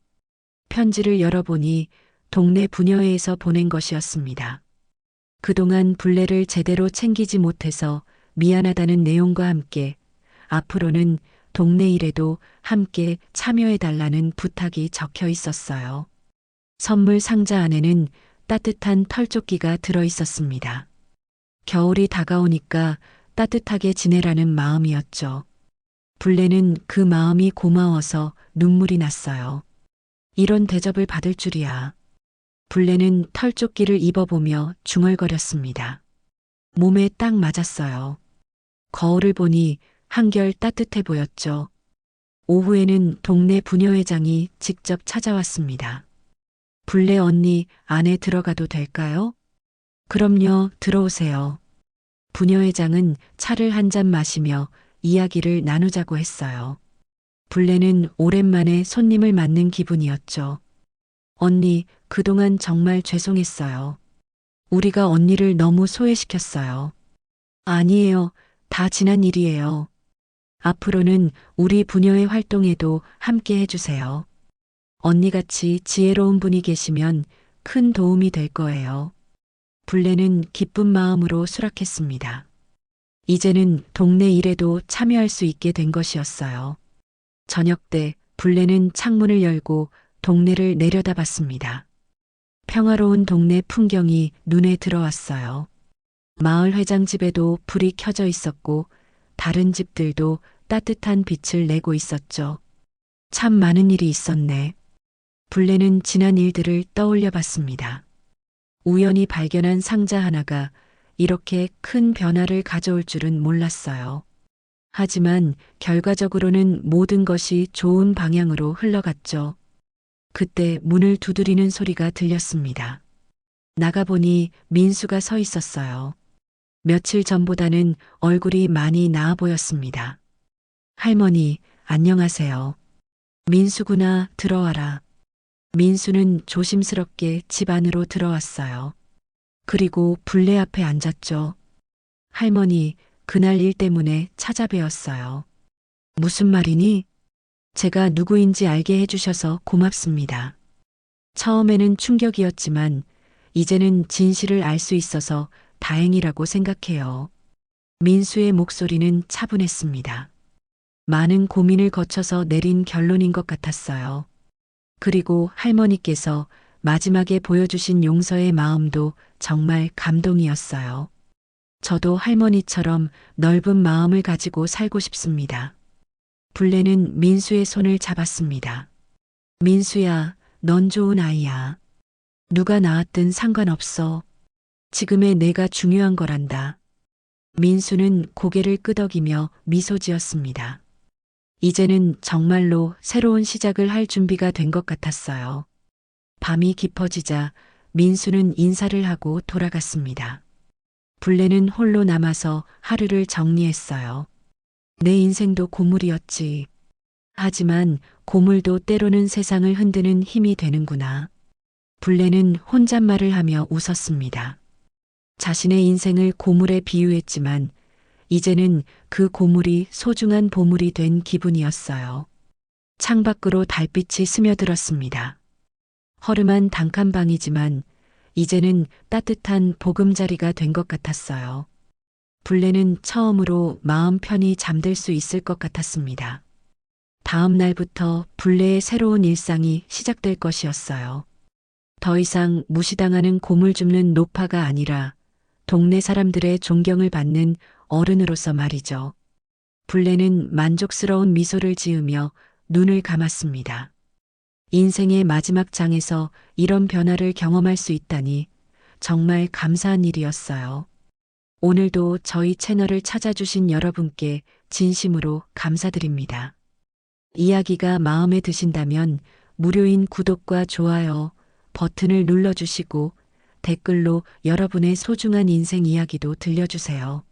[SPEAKER 2] 편지를 열어보니 동네 부녀회에서 보낸 것이었습니다. 그동안 불레를 제대로 챙기지 못해서 미안하다는 내용과 함께 앞으로는 동네 일에도 함께 참여해달라는 부탁이 적혀 있었어요. 선물 상자 안에는 따뜻한 털조끼가 들어 있었습니다. 겨울이 다가오니까 따뜻하게 지내라는 마음이었죠. 불레는 그 마음이 고마워서 눈물이 났어요. 이런 대접을 받을 줄이야. 불레는 털조끼를 입어보며 중얼거렸습니다. 몸에 딱 맞았어요. 거울을 보니 한결 따뜻해 보였죠. 오후에는 동네 부녀회장이 직접 찾아왔습니다. 불레 언니, 안에 들어가도 될까요? 그럼요, 들어오세요. 부녀회장은 차를 한 잔 마시며 이야기를 나누자고 했어요. 불레는 오랜만에 손님을 맞는 기분이었죠. 언니, 그동안 정말 죄송했어요. 우리가 언니를 너무 소외시켰어요. 아니에요. 다 지난 일이에요. 앞으로는 우리 부녀의 활동에도 함께 해주세요. 언니같이 지혜로운 분이 계시면 큰 도움이 될 거예요. 불레는 기쁜 마음으로 수락했습니다. 이제는 동네 일에도 참여할 수 있게 된 것이었어요. 저녁 때 불레는 창문을 열고 동네를 내려다봤습니다. 평화로운 동네 풍경이 눈에 들어왔어요. 마을 회장 집에도 불이 켜져 있었고 다른 집들도 따뜻한 빛을 내고 있었죠. 참 많은 일이 있었네. 불레는 지난 일들을 떠올려 봤습니다. 우연히 발견한 상자 하나가 이렇게 큰 변화를 가져올 줄은 몰랐어요. 하지만 결과적으로는 모든 것이 좋은 방향으로 흘러갔죠. 그때 문을 두드리는 소리가 들렸습니다. 나가보니 민수가 서 있었어요. 며칠 전보다는 얼굴이 많이 나아 보였습니다. 할머니, 안녕하세요. 민수구나, 들어와라. 민수는 조심스럽게 집 안으로 들어왔어요. 그리고 불례 앞에 앉았죠. 할머니, 그날 일 때문에 찾아뵈었어요. 무슨 말이니? 제가 누구인지 알게 해주셔서 고맙습니다. 처음에는 충격이었지만 이제는 진실을 알 수 있어서 다행이라고 생각해요. 민수의 목소리는 차분했습니다. 많은 고민을 거쳐서 내린 결론인 것 같았어요. 그리고 할머니께서 마지막에 보여주신 용서의 마음도 정말 감동이었어요. 저도 할머니처럼 넓은 마음을 가지고 살고 싶습니다. 불례는 민수의 손을 잡았습니다. 민수야, 넌 좋은 아이야. 누가 낳았든 상관없어. 지금의 내가 중요한 거란다. 민수는 고개를 끄덕이며 미소 지었습니다. 이제는 정말로 새로운 시작을 할 준비가 된 것 같았어요. 밤이 깊어지자 민수는 인사를 하고 돌아갔습니다. 불례는 홀로 남아서 하루를 정리했어요. 내 인생도 고물이었지. 하지만 고물도 때로는 세상을 흔드는 힘이 되는구나. 불례는 혼잣말을 하며 웃었습니다. 자신의 인생을 고물에 비유했지만 이제는 그 고물이 소중한 보물이 된 기분이었어요. 창밖으로 달빛이 스며들었습니다. 허름한 단칸방이지만 이제는 따뜻한 보금자리가 된 것 같았어요. 불례는 처음으로 마음 편히 잠들 수 있을 것 같았습니다. 다음 날부터 불례의 새로운 일상이 시작될 것이었어요. 더 이상 무시당하는 고물 줍는 노파가 아니라 동네 사람들의 존경을 받는 어른으로서 말이죠. 불례는 만족스러운 미소를 지으며 눈을 감았습니다. 인생의 마지막 장에서 이런 변화를 경험할 수 있다니 정말 감사한 일이었어요. 오늘도 저희 채널을 찾아주신 여러분께 진심으로 감사드립니다. 이야기가 마음에 드신다면 무료인 구독과 좋아요 버튼을 눌러주시고 댓글로 여러분의 소중한 인생 이야기도 들려주세요.